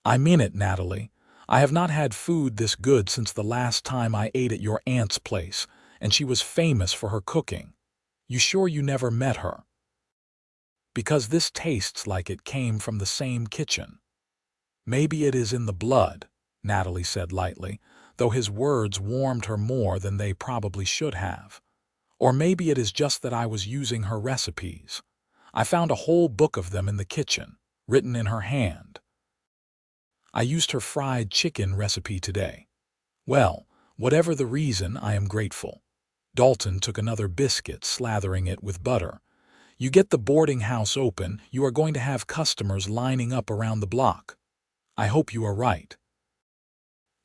"I mean it, Natalie. I have not had food this good since the last time I ate at your aunt's place, and she was famous for her cooking. You sure you never met her?" "Because this tastes like it came from the same kitchen." "Maybe it is in the blood," Natalie said lightly, though his words warmed her more than they probably should have. "Or maybe it is just that I was using her recipes. I found a whole book of them in the kitchen, written in her hand. I used her fried chicken recipe today. Well, whatever the reason, I am grateful." Dalton took another biscuit, slathering it with butter. "You get the boarding house open, you are going to have customers lining up around the block." I hope you are right.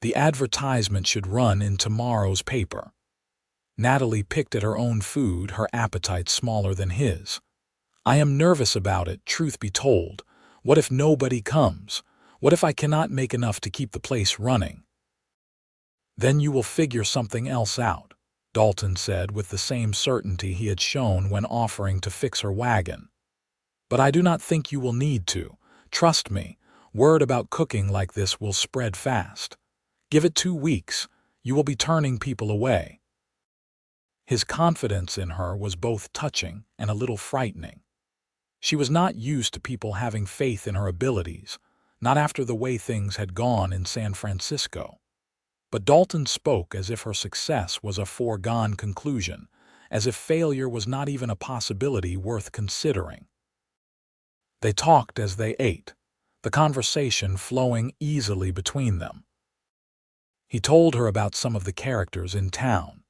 The advertisement should run in tomorrow's paper. Natalie picked at her own food, her appetite smaller than his. I am nervous about it, truth be told. What if nobody comes? What if I cannot make enough to keep the place running? Then you will figure something else out, Dalton said with the same certainty he had shown when offering to fix her wagon. But I do not think you will need to. Trust me, word about cooking like this will spread fast. Give it 2 weeks. You will be turning people away. His confidence in her was both touching and a little frightening. She was not used to people having faith in her abilities, not after the way things had gone in San Francisco. But Dalton spoke as if her success was a foregone conclusion, as if failure was not even a possibility worth considering. They talked as they ate, the conversation flowing easily between them. He told her about some of the characters in town,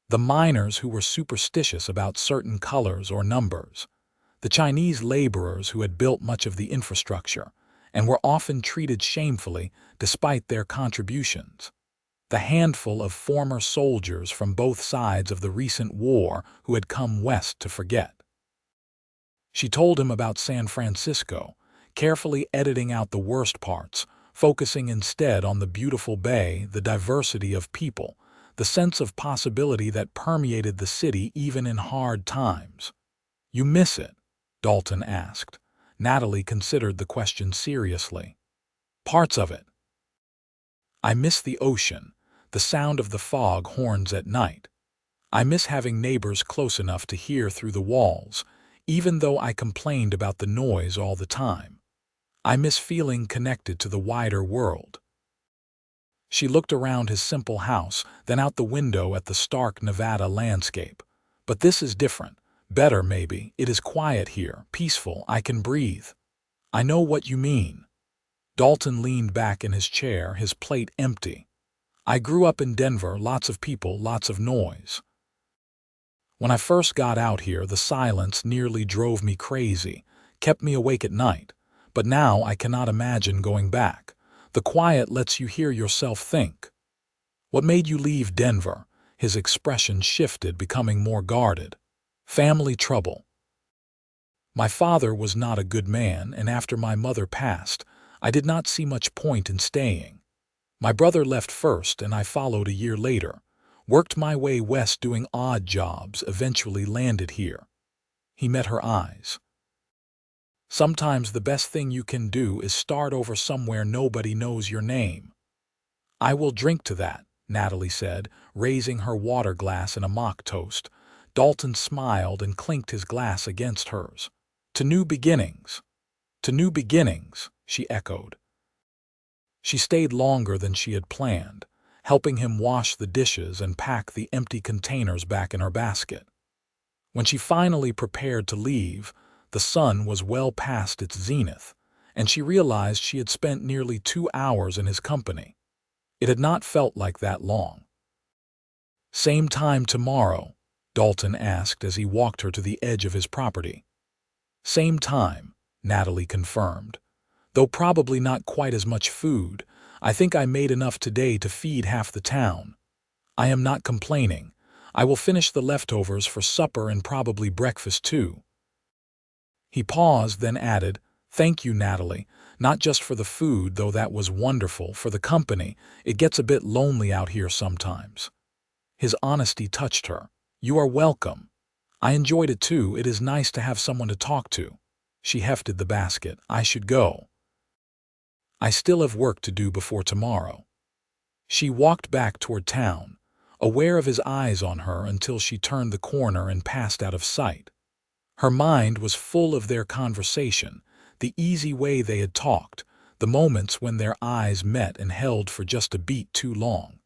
the miners who were superstitious about certain colors or numbers, the Chinese laborers who had built much of the infrastructure and were often treated shamefully despite their contributions, the handful of former soldiers from both sides of the recent war who had come west to forget. She told him about San Francisco, carefully editing out the worst parts, focusing instead on the beautiful bay, the diversity of people, the sense of possibility that permeated the city even in hard times. You miss it? Dalton asked. Natalie considered the question seriously. Parts of it. I miss the ocean, the sound of the fog horns at night. I miss having neighbors close enough to hear through the walls, even though I complained about the noise all the time. I miss feeling connected to the wider world. She looked around his simple house, then out the window at the stark Nevada landscape. But this is different. Better, maybe. It is quiet here, peaceful. I can breathe. I know what you mean. Dalton leaned back in his chair, his plate empty. I grew up in Denver, lots of people, lots of noise. When I first got out here, the silence nearly drove me crazy, kept me awake at night. But now I cannot imagine going back. The quiet lets you hear yourself think. What made you leave Denver? His expression shifted, becoming more guarded. Family trouble. My father was not a good man, and after my mother passed, I did not see much point in staying. My brother left first, and I followed a year later. Worked my way west doing odd jobs, eventually landed here. He met her eyes. Sometimes the best thing you can do is start over somewhere nobody knows your name. I will drink to that, Natalie said, raising her water glass in a mock toast. Dalton smiled and clinked his glass against hers. To new beginnings. To new beginnings, she echoed. She stayed longer than she had planned, helping him wash the dishes and pack the empty containers back in her basket. When she finally prepared to leave, the sun was well past its zenith, and she realized she had spent nearly 2 hours in his company. It had not felt like that long. Same time tomorrow? Dalton asked as he walked her to the edge of his property. Same time, Natalie confirmed. Though probably not quite as much food. I think I made enough today to feed half the town. I am not complaining. I will finish the leftovers for supper and probably breakfast too. He paused, then added, Thank you, Natalie, not just for the food, though that was wonderful, for the company. It gets a bit lonely out here sometimes. His honesty touched her. You are welcome. I enjoyed it too. It is nice to have someone to talk to. She hefted the basket. I should go. I still have work to do before tomorrow. She walked back toward town, aware of his eyes on her until she turned the corner and passed out of sight. Her mind was full of their conversation, the easy way they had talked, the moments when their eyes met and held for just a beat too long.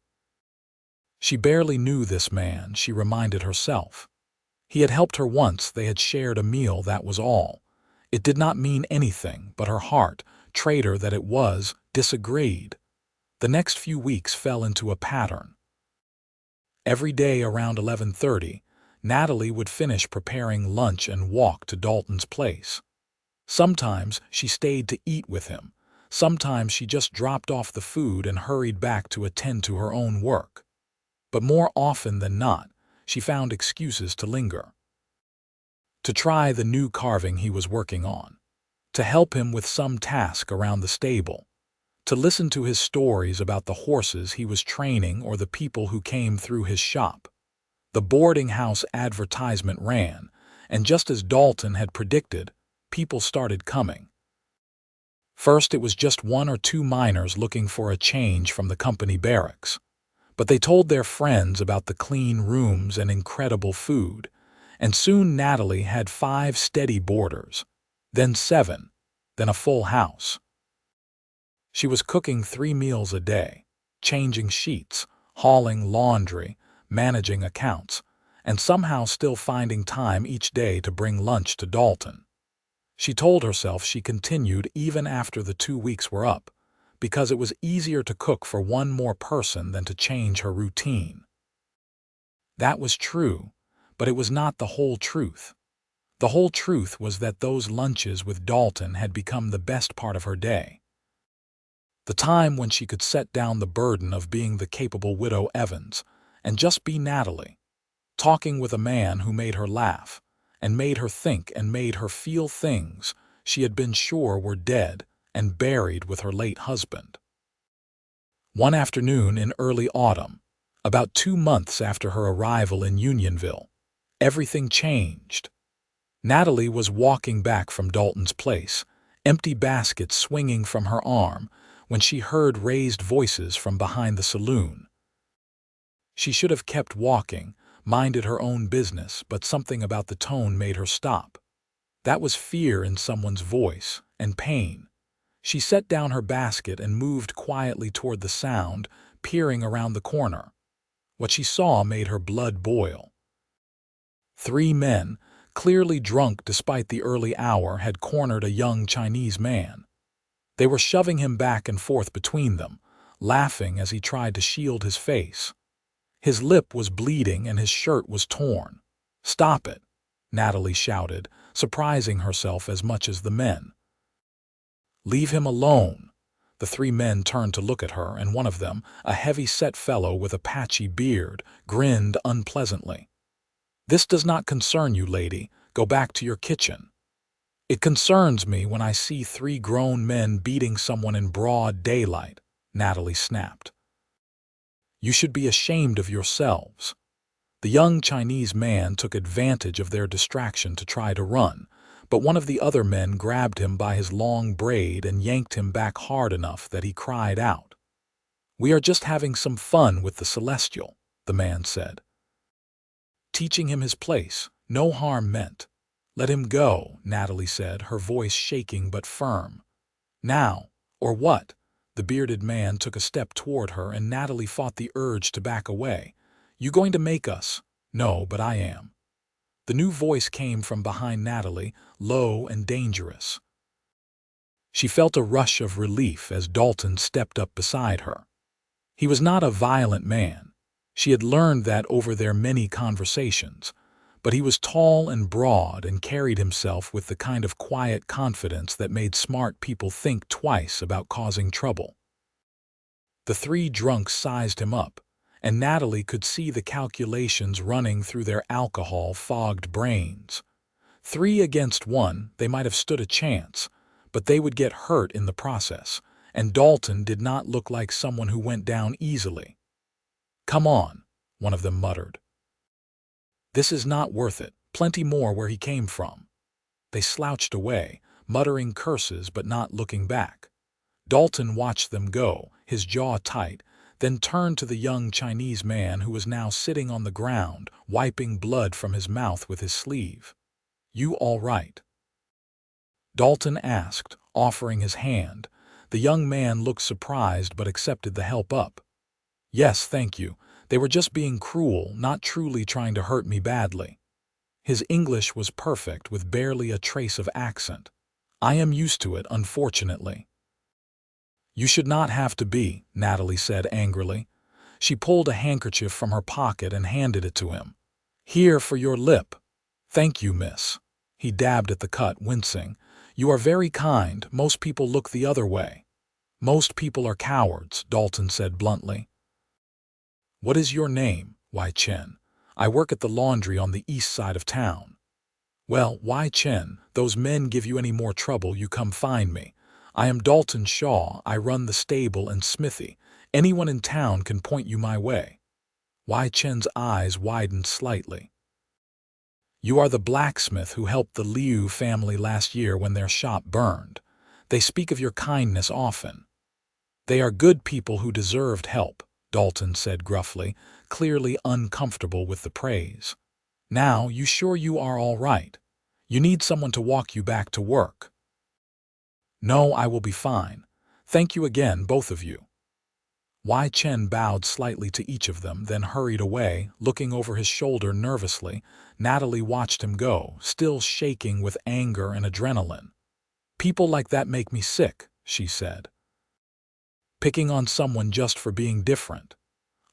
She barely knew this man, she reminded herself. He had helped her once, they had shared a meal, that was all. It did not mean anything, but her heart, traitor that it was, disagreed. The next few weeks fell into a pattern. Every day around 11:30, Natalie would finish preparing lunch and walk to Dalton's place. Sometimes she stayed to eat with him, Sometimes she just dropped off the food and hurried back to attend to her own work. But more often than not, she found excuses to linger. To try the new carving he was working on, to help him with some task around the stable, to listen to his stories about the horses he was training or the people who came through his shop. The boarding house advertisement ran, and just as Dalton had predicted, people started coming. First, it was just one or two miners looking for a change from the company barracks. But they told their friends about the clean rooms and incredible food, and soon Natalie had 5 steady boarders, then 7, then a full house. She was cooking 3 meals a day, changing sheets, hauling laundry, managing accounts, and somehow still finding time each day to bring lunch to Dalton. She told herself she continued even after the 2 weeks were up, because it was easier to cook for one more person than to change her routine. That was true, but it was not the whole truth. The whole truth was that those lunches with Dalton had become the best part of her day. The time when she could set down the burden of being the capable widow Evans and just be Natalie, talking with a man who made her laugh and made her think and made her feel things she had been sure were dead and buried with her late husband. One afternoon in early autumn, about 2 months after her arrival in Unionville, everything changed. Natalie was walking back from Dalton's place, empty baskets swinging from her arm, when she heard raised voices from behind the saloon. She should have kept walking, minded her own business, but something about the tone made her stop. That was fear in someone's voice, and pain. She set down her basket and moved quietly toward the sound, peering around the corner. What she saw made her blood boil. 3 men, clearly drunk despite the early hour, had cornered a young Chinese man. They were shoving him back and forth between them, laughing as he tried to shield his face. His lip was bleeding and his shirt was torn. "Stop it," Natalie shouted, surprising herself as much as the men. "Leave him alone." The 3 men turned to look at her, and one of them, a heavy-set fellow with a patchy beard, grinned unpleasantly. "This does not concern you, lady. Go back to your kitchen." "It concerns me when I see 3 grown men beating someone in broad daylight," Natalie snapped. "You should be ashamed of yourselves." The young Chinese man took advantage of their distraction to try to run, but one of the other men grabbed him by his long braid and yanked him back hard enough that he cried out. "We are just having some fun with the Celestial," the man said. "Teaching him his place, no harm meant." "Let him go," Natalie said, her voice shaking but firm. "Now, or what?" The bearded man took a step toward her, and Natalie fought the urge to back away. "You going to make us?" "No, but I am." The new voice came from behind Natalie, low and dangerous. She felt a rush of relief as Dalton stepped up beside her. He was not a violent man. She had learned that over their many conversations. But he was tall and broad and carried himself with the kind of quiet confidence that made smart people think twice about causing trouble. The 3 drunks sized him up, and Natalie could see the calculations running through their alcohol-fogged brains. 3 against 1, they might have stood a chance, but they would get hurt in the process, and Dalton did not look like someone who went down easily. "Come on," one of them muttered. "This is not worth it. Plenty more where he came from." They slouched away, muttering curses but not looking back. Dalton watched them go, his jaw tight, then turned to the young Chinese man who was now sitting on the ground, wiping blood from his mouth with his sleeve. "You all right?" Dalton asked, offering his hand. The young man looked surprised but accepted the help up. "Yes, thank you. They were just being cruel, not truly trying to hurt me badly." His English was perfect, with barely a trace of accent. "I am used to it, unfortunately." "You should not have to be," Natalie said angrily. She pulled a handkerchief from her pocket and handed it to him. "Here for your lip." "Thank you, miss." He dabbed at the cut, wincing. "You are very kind. Most people look the other way." Most people are cowards, Dalton said bluntly. What is your name? Wai Chen. I work at the laundry on the east side of town. Well, Wai Chen, those men give you any more trouble, you come find me. I am Dalton Shaw, I run the stable and smithy. Anyone in town can point you my way. Wai Chen's eyes widened slightly. You are the blacksmith who helped the Liu family last year when their shop burned. They speak of your kindness often. They are good people who deserved help, Dalton said gruffly, clearly uncomfortable with the praise. Now, you sure you are all right? You need someone to walk you back to work. No, I will be fine. Thank you again, both of you. Wai Chen bowed slightly to each of them, then hurried away, looking over his shoulder nervously. Natalie watched him go, still shaking with anger and adrenaline. People like that make me sick, she said. Picking on someone just for being different.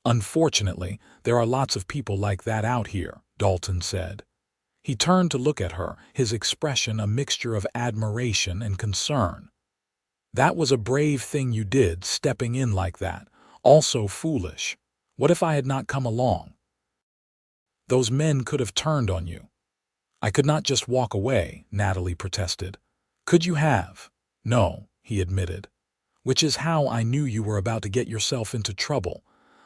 Unfortunately, there are lots of people like that out here, Dalton said. He turned to look at her, his expression a mixture of admiration and concern. That was a brave thing you did, stepping in like that. Also foolish. What if I had not come along? Those men could have turned on you. I could not just walk away, Natalie protested. Could you have? No, he admitted. Which is how I knew you were about to get yourself into trouble.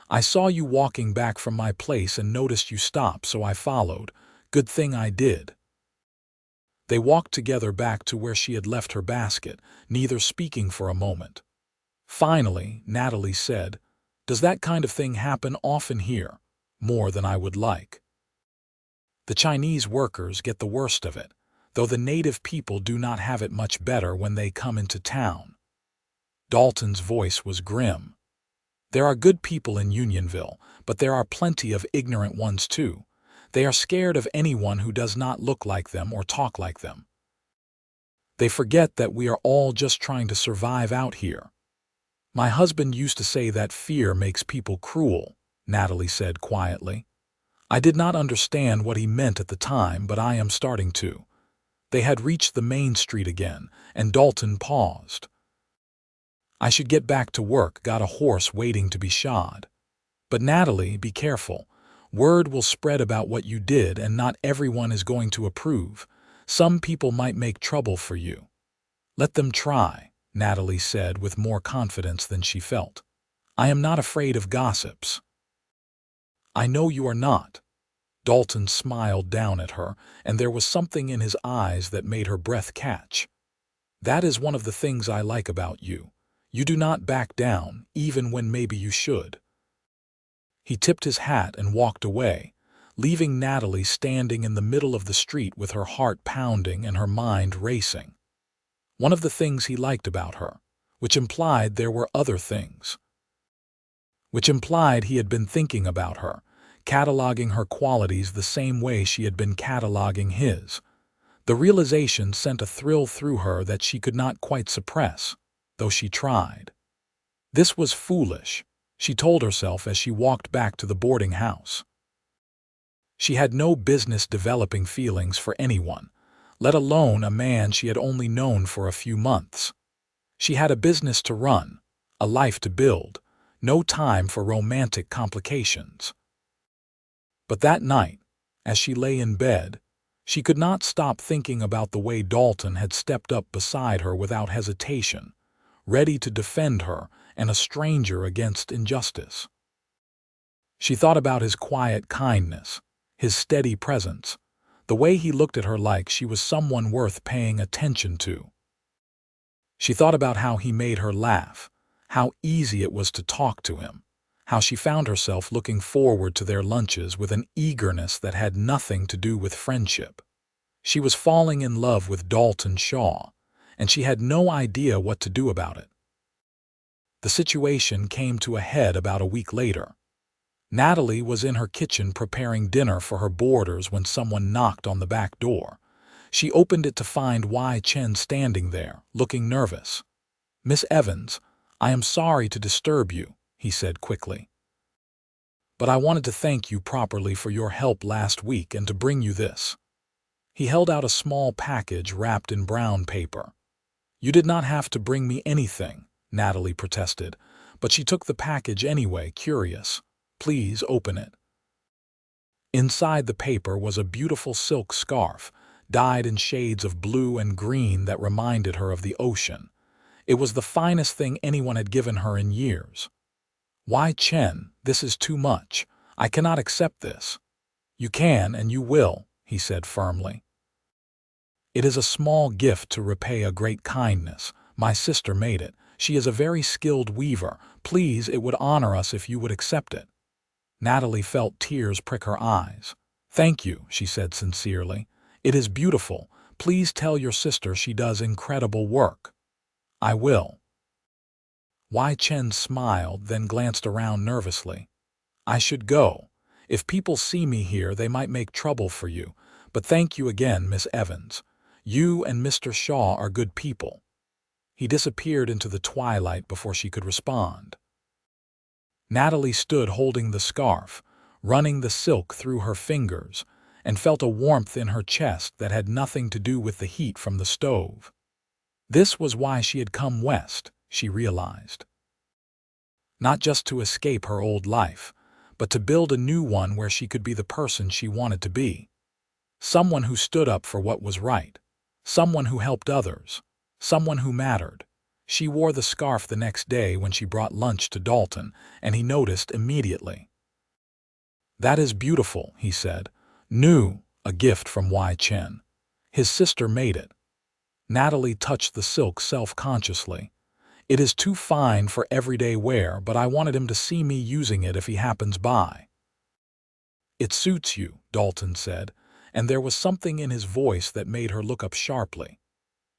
I saw you walking back from my place and noticed you stopped, so I followed. Good thing I did. They walked together back to where she had left her basket, neither speaking for a moment. Finally, Natalie said, Does that kind of thing happen often here? More than I would like. The Chinese workers get the worst of it, though the native people do not have it much better when they come into town. Dalton's voice was grim. There are good people in Unionville, but there are plenty of ignorant ones too. They are scared of anyone who does not look like them or talk like them. They forget that we are all just trying to survive out here. My husband used to say that fear makes people cruel, Natalie said quietly. I did not understand what he meant at the time, but I am starting to. They had reached the main street again, and Dalton paused. I should get back to work, got a horse waiting to be shod. But Natalie, be careful. Word will spread about what you did, and not everyone is going to approve. Some people might make trouble for you. Let them try, Natalie said with more confidence than she felt. I am not afraid of gossips. I know you are not. Dalton smiled down at her, and there was something in his eyes that made her breath catch. That is one of the things I like about you. You do not back down, even when maybe you should. He tipped his hat and walked away, leaving Natalie standing in the middle of the street with her heart pounding and her mind racing. One of the things he liked about her, which implied there were other things. Which implied he had been thinking about her, cataloging her qualities the same way she had been cataloging his. The realization sent a thrill through her that she could not quite suppress, though she tried. This was foolish, she told herself as she walked back to the boarding house. She had no business developing feelings for anyone, let alone a man she had only known for a few months. She had a business to run, a life to build, no time for romantic complications. But that night, as she lay in bed, she could not stop thinking about the way Dalton had stepped up beside her without hesitation, ready to defend her and a stranger against injustice. She thought about his quiet kindness, his steady presence, the way he looked at her like she was someone worth paying attention to. She thought about how he made her laugh, how easy it was to talk to him, how she found herself looking forward to their lunches with an eagerness that had nothing to do with friendship. She was falling in love with Dalton Shaw, and she had no idea what to do about it. The situation came to a head about a week later. Natalie was in her kitchen preparing dinner for her boarders when someone knocked on the back door. She opened it to find Wai Chen standing there, looking nervous. "Miss Evans, I am sorry to disturb you," he said quickly. "But I wanted to thank you properly for your help last week and to bring you this." He held out a small package wrapped in brown paper. "You did not have to bring me anything," Natalie protested, but she took the package anyway, curious. "Please open it." Inside the paper was a beautiful silk scarf, dyed in shades of blue and green that reminded her of the ocean. It was the finest thing anyone had given her in years. "Why, Chen, this is too much. I cannot accept this." "You can and you will," he said firmly. "It is a small gift to repay a great kindness. My sister made it. She is a very skilled weaver. Please, it would honor us if you would accept it." Natalie felt tears prick her eyes. "Thank you," she said sincerely. "It is beautiful. Please tell your sister she does incredible work." "I will." Wai Chen smiled, then glanced around nervously. "I should go. If people see me here, they might make trouble for you. But thank you again, Miss Evans. You and Mr. Shaw are good people." He disappeared into the twilight before she could respond. Natalie stood holding the scarf, running the silk through her fingers, and felt a warmth in her chest that had nothing to do with the heat from the stove. This was why she had come west, she realized. Not just to escape her old life, but to build a new one where she could be the person she wanted to be. Someone who stood up for what was right. Someone who helped others. Someone who mattered. She wore the scarf the next day when she brought lunch to Dalton, and he noticed immediately. "That is beautiful," he said. "New, a gift from Wai Chen. His sister made it." Natalie touched the silk self-consciously. "It is too fine for everyday wear, but I wanted him to see me using it if he happens by." "It suits you," Dalton said, and there was something in his voice that made her look up sharply.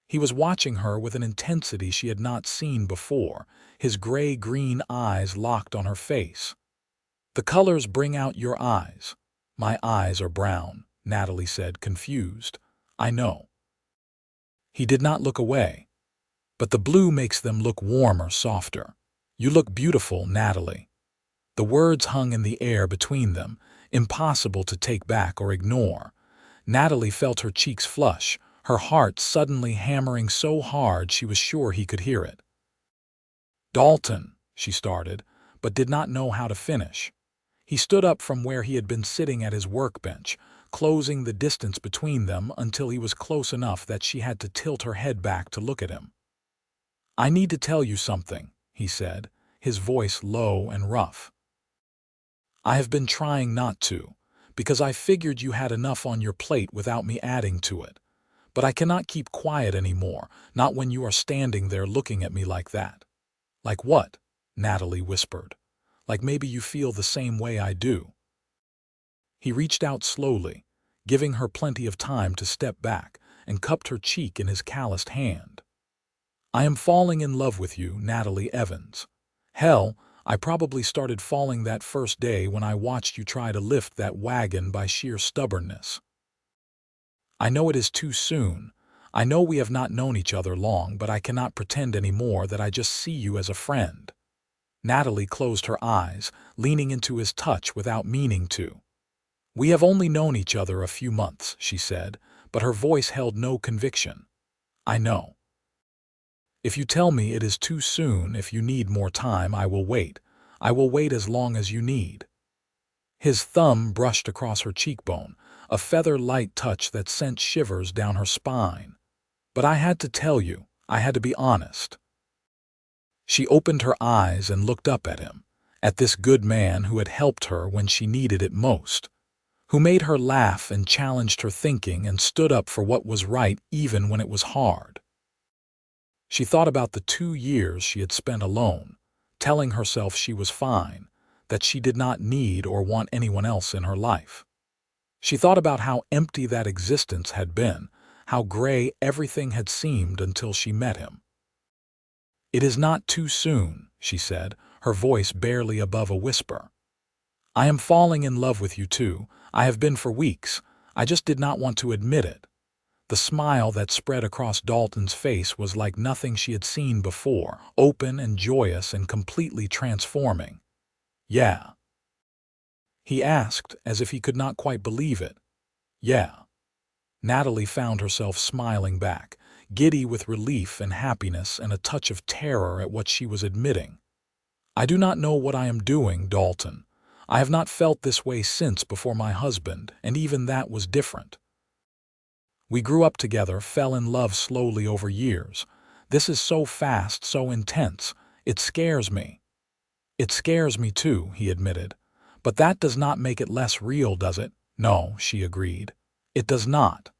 He was watching her with an intensity she had not seen before, his gray-green eyes locked on her face. "The colors bring out your eyes." "My eyes are brown," Natalie said, confused. "I know." He did not look away. "But the blue makes them look warmer, softer. You look beautiful, Natalie." The words hung in the air between them, impossible to take back or ignore. Natalie felt her cheeks flush, her heart suddenly hammering so hard she was sure he could hear it. "Dalton," she started, but did not know how to finish. He stood up from where he had been sitting at his workbench, closing the distance between them until he was close enough that she had to tilt her head back to look at him. "I need to tell you something," he said, his voice low and rough. "I have been trying not to, because I figured you had enough on your plate without me adding to it. But I cannot keep quiet anymore, not when you are standing there looking at me like that." "Like what?" Natalie whispered. "Like maybe you feel the same way I do." He reached out slowly, giving her plenty of time to step back, and cupped her cheek in his calloused hand. "I am falling in love with you, Natalie Evans. Hell, I probably started falling that first day when I watched you try to lift that wagon by sheer stubbornness. I know it is too soon. I know we have not known each other long, but I cannot pretend anymore that I just see you as a friend." Natalie closed her eyes, leaning into his touch without meaning to. "We have only known each other a few months," she said, but her voice held no conviction. "I know. If you tell me it is too soon, if you need more time, I will wait. I will wait as long as you need." His thumb brushed across her cheekbone, a feather-light touch that sent shivers down her spine. "But I had to tell you. I had to be honest." She opened her eyes and looked up at him, at this good man who had helped her when she needed it most, who made her laugh and challenged her thinking and stood up for what was right even when it was hard. She thought about the 2 years she had spent alone, telling herself she was fine, that she did not need or want anyone else in her life. She thought about how empty that existence had been, how gray everything had seemed until she met him. "It is not too soon," she said, her voice barely above a whisper. "I am falling in love with you too. I have been for weeks. I just did not want to admit it." The smile that spread across Dalton's face was like nothing she had seen before, open and joyous and completely transforming. "Yeah?" he asked, as if he could not quite believe it. "Yeah." Natalie found herself smiling back, giddy with relief and happiness and a touch of terror at what she was admitting. "I do not know what I am doing, Dalton. I have not felt this way since before my husband, and even that was different. We grew up together, fell in love slowly over years. This is so fast, so intense. It scares me." "It scares me too," he admitted. "But that does not make it less real, does it?" "No," she agreed. "It does not."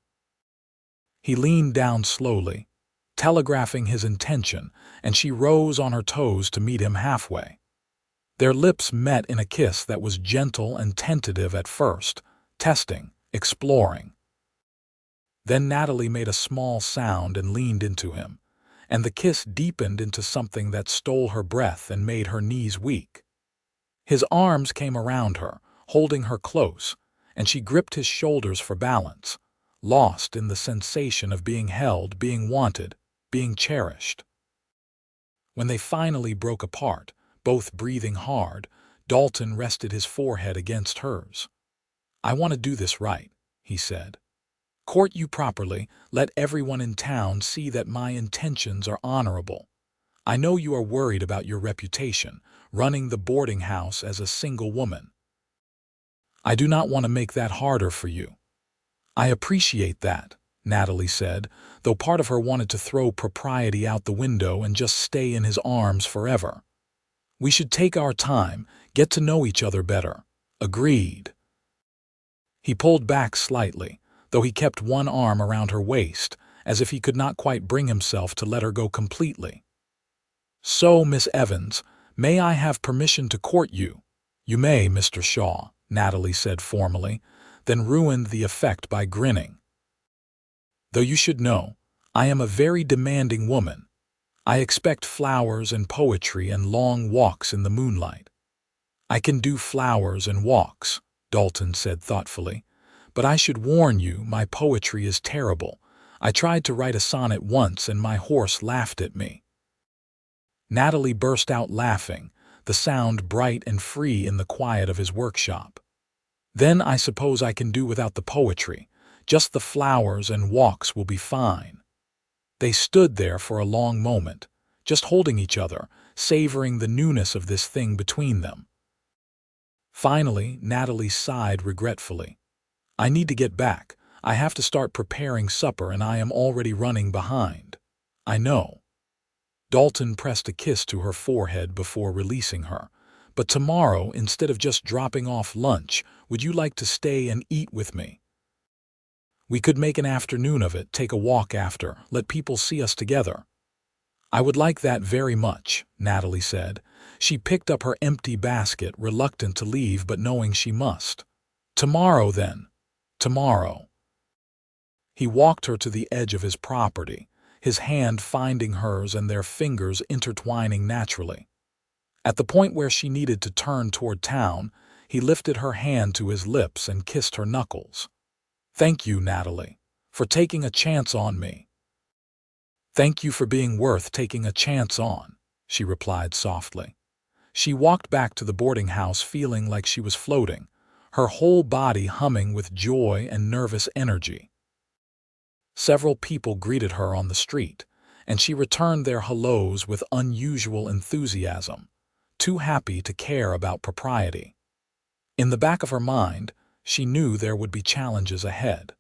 He leaned down slowly, telegraphing his intention, and she rose on her toes to meet him halfway. Their lips met in a kiss that was gentle and tentative at first, testing, exploring. Then Natalie made a small sound and leaned into him, and the kiss deepened into something that stole her breath and made her knees weak. His arms came around her, holding her close, and she gripped his shoulders for balance, lost in the sensation of being held, being wanted, being cherished. When they finally broke apart, both breathing hard, Dalton rested his forehead against hers. "I want to do this right," he said. "Court you properly, let everyone in town see that my intentions are honorable. I know you are worried about your reputation, running the boarding house as a single woman. I do not want to make that harder for you." "I appreciate that," Natalie said, though part of her wanted to throw propriety out the window and just stay in his arms forever. "We should take our time, get to know each other better." "Agreed." He pulled back slightly, though he kept one arm around her waist, as if he could not quite bring himself to let her go completely. "So, Miss Evans, may I have permission to court you?" "You may, Mr. Shaw," Natalie said formally, then ruined the effect by grinning. "Though you should know, I am a very demanding woman. I expect flowers and poetry and long walks in the moonlight." "I can do flowers and walks," Dalton said thoughtfully, "but I should warn you, my poetry is terrible. I tried to write a sonnet once and my horse laughed at me." Natalie burst out laughing, the sound bright and free in the quiet of his workshop. "Then I suppose I can do without the poetry. Just the flowers and walks will be fine." They stood there for a long moment, just holding each other, savoring the newness of this thing between them. Finally, Natalie sighed regretfully. "I need to get back. I have to start preparing supper and I am already running behind." "I know." Dalton pressed a kiss to her forehead before releasing her. "But tomorrow, instead of just dropping off lunch, would you like to stay and eat with me? We could make an afternoon of it, take a walk after, let people see us together." "I would like that very much," Natalie said. She picked up her empty basket, reluctant to leave but knowing she must. "Tomorrow, then." "Tomorrow." He walked her to the edge of his property, his hand finding hers and their fingers intertwining naturally. At the point where she needed to turn toward town, he lifted her hand to his lips and kissed her knuckles. "Thank you, Natalie, for taking a chance on me." "Thank you for being worth taking a chance on," she replied softly. She walked back to the boarding house feeling like she was floating, her whole body humming with joy and nervous energy. Several people greeted her on the street, and she returned their hellos with unusual enthusiasm, too happy to care about propriety. In the back of her mind, she knew there would be challenges ahead.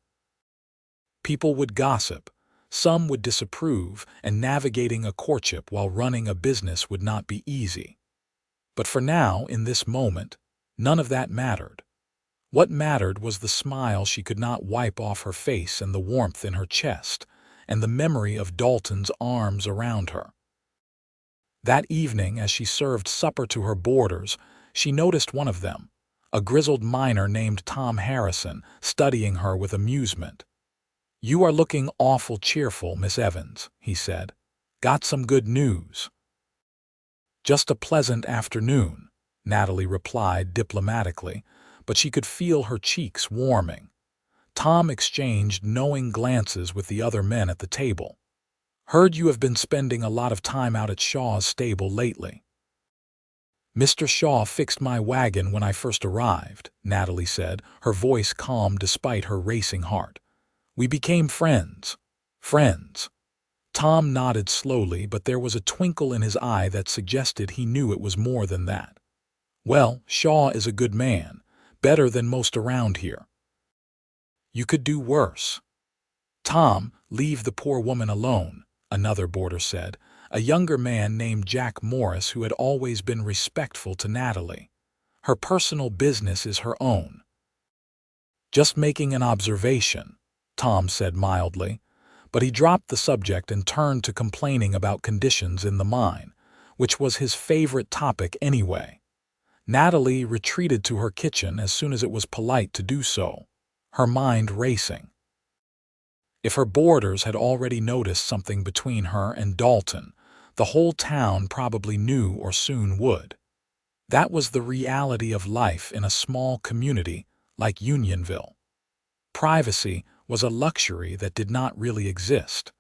People would gossip, some would disapprove, and navigating a courtship while running a business would not be easy. But for now, in this moment, none of that mattered. What mattered was the smile she could not wipe off her face and the warmth in her chest, and the memory of Dalton's arms around her. That evening, as she served supper to her boarders, she noticed one of them, a grizzled miner named Tom Harrison, studying her with amusement. "You are looking awful cheerful, Miss Evans," he said. "Got some good news?" "Just a pleasant afternoon," Natalie replied diplomatically, but she could feel her cheeks warming. Tom exchanged knowing glances with the other men at the table. "Heard you have been spending a lot of time out at Shaw's stable lately." "Mr. Shaw fixed my wagon when I first arrived," Natalie said, her voice calm despite her racing heart. "We became friends. Friends." Tom nodded slowly, but there was a twinkle in his eye that suggested he knew it was more than that. Well, Shaw is a good man, better than most around here. You could do worse. Tom, leave the poor woman alone, another boarder said, a younger man named Jack Morris who had always been respectful to Natalie. Her personal business is her own. Just making an observation, Tom said mildly, but he dropped the subject and turned to complaining about conditions in the mine, which was his favorite topic anyway. Natalie retreated to her kitchen as soon as it was polite to do so, her mind racing. If her boarders had already noticed something between her and Dalton, the whole town probably knew or soon would. That was the reality of life in a small community like Unionville. Privacy was a luxury that did not really exist.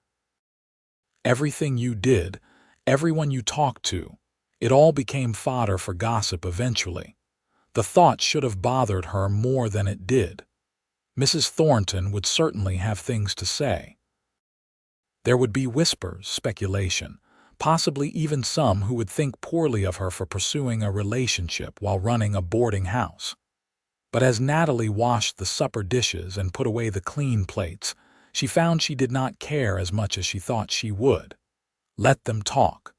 Everything you did, everyone you talked to, it all became fodder for gossip eventually. The thought should have bothered her more than it did. Mrs. Thornton would certainly have things to say. There would be whispers, speculation, possibly even some who would think poorly of her for pursuing a relationship while running a boarding house. But as Natalie washed the supper dishes and put away the clean plates, she found she did not care as much as she thought she would. Let them talk.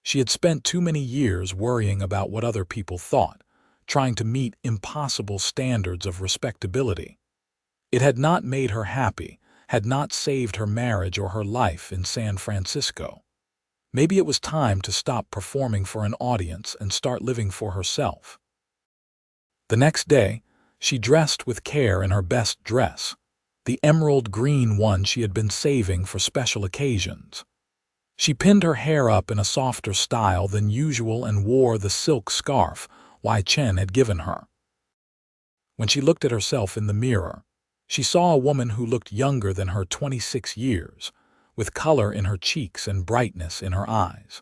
She had spent too many years worrying about what other people thought, trying to meet impossible standards of respectability. It had not made her happy, had not saved her marriage or her life in San Francisco. Maybe it was time to stop performing for an audience and start living for herself. The next day, she dressed with care in her best dress, the emerald green one she had been saving for special occasions. She pinned her hair up in a softer style than usual and wore the silk scarf Wai Chen had given her. When she looked at herself in the mirror, she saw a woman who looked younger than her 26 years, with color in her cheeks and brightness in her eyes.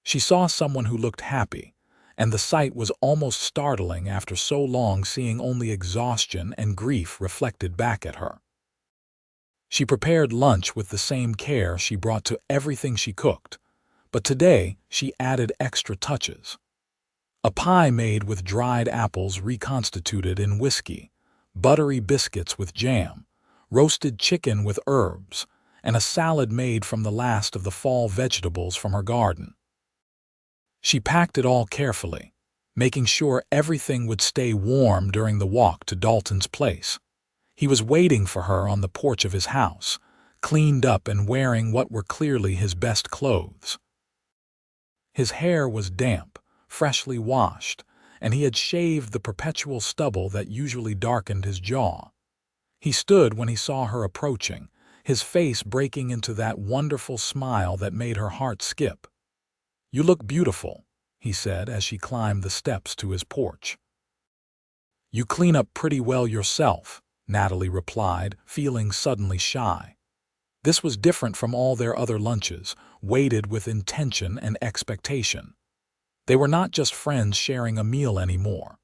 She saw someone who looked happy, and the sight was almost startling after so long seeing only exhaustion and grief reflected back at her. She prepared lunch with the same care she brought to everything she cooked, but today she added extra touches. A pie made with dried apples reconstituted in whiskey, buttery biscuits with jam, roasted chicken with herbs, and a salad made from the last of the fall vegetables from her garden. She packed it all carefully, making sure everything would stay warm during the walk to Dalton's place. He was waiting for her on the porch of his house, cleaned up and wearing what were clearly his best clothes. His hair was damp, freshly washed, and he had shaved the perpetual stubble that usually darkened his jaw. He stood when he saw her approaching, his face breaking into that wonderful smile that made her heart skip. "You look beautiful," he said as she climbed the steps to his porch. "You clean up pretty well yourself," Natalie replied, feeling suddenly shy. This was different from all their other lunches, weighted with intention and expectation. They were not just friends sharing a meal anymore.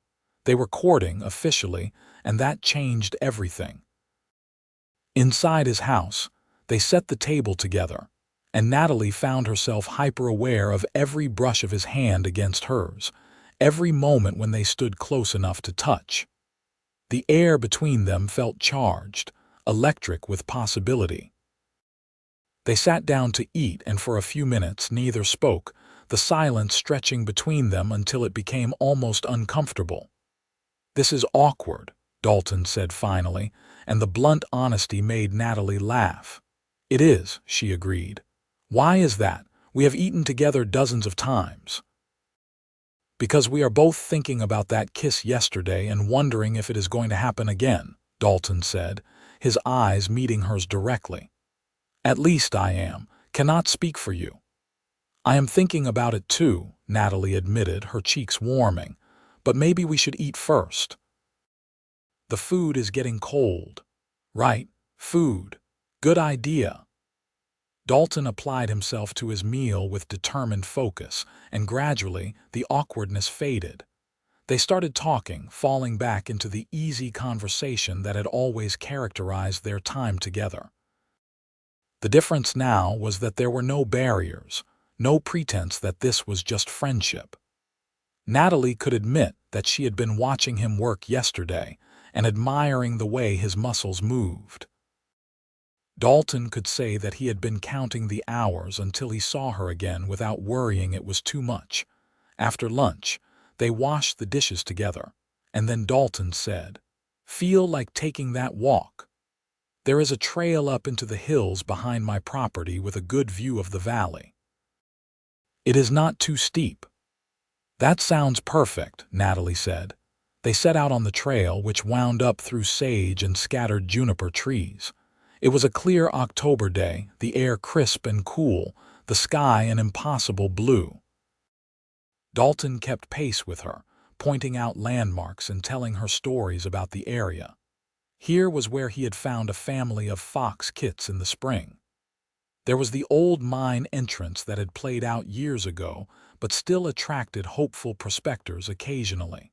They were courting officially, and that changed everything. Inside his house, they set the table together, and Natalie found herself hyper-aware of every brush of his hand against hers, every moment when they stood close enough to touch. The air between them felt charged, electric with possibility. They sat down to eat, and for a few minutes neither spoke, the silence stretching between them until it became almost uncomfortable. "This is awkward," Dalton said finally, and the blunt honesty made Natalie laugh. "It is," she agreed. "Why is that? We have eaten together dozens of times." "Because we are both thinking about that kiss yesterday and wondering if it is going to happen again," Dalton said, his eyes meeting hers directly. "At least I am. Cannot speak for you." "I am thinking about it too," Natalie admitted, her cheeks warming. "But maybe we should eat first." "The food is getting cold." "Right, food. Good idea." Dalton applied himself to his meal with determined focus, and gradually the awkwardness faded. They started talking, falling back into the easy conversation that had always characterized their time together. The difference now was that there were no barriers, no pretense that this was just friendship. Natalie could admit that she had been watching him work yesterday and admiring the way his muscles moved. Dalton could say that he had been counting the hours until he saw her again without worrying it was too much. After lunch, they washed the dishes together, and then Dalton said, "Feel like taking that walk. There is a trail up into the hills behind my property with a good view of the valley. It is not too steep." "That sounds perfect," Natalie said. They set out on the trail, which wound up through sage and scattered juniper trees. It was a clear October day, the air crisp and cool, the sky an impossible blue. Dalton kept pace with her, pointing out landmarks and telling her stories about the area. Here was where he had found a family of fox kits in the spring. There was the old mine entrance that had played out years ago, but still attracted hopeful prospectors occasionally.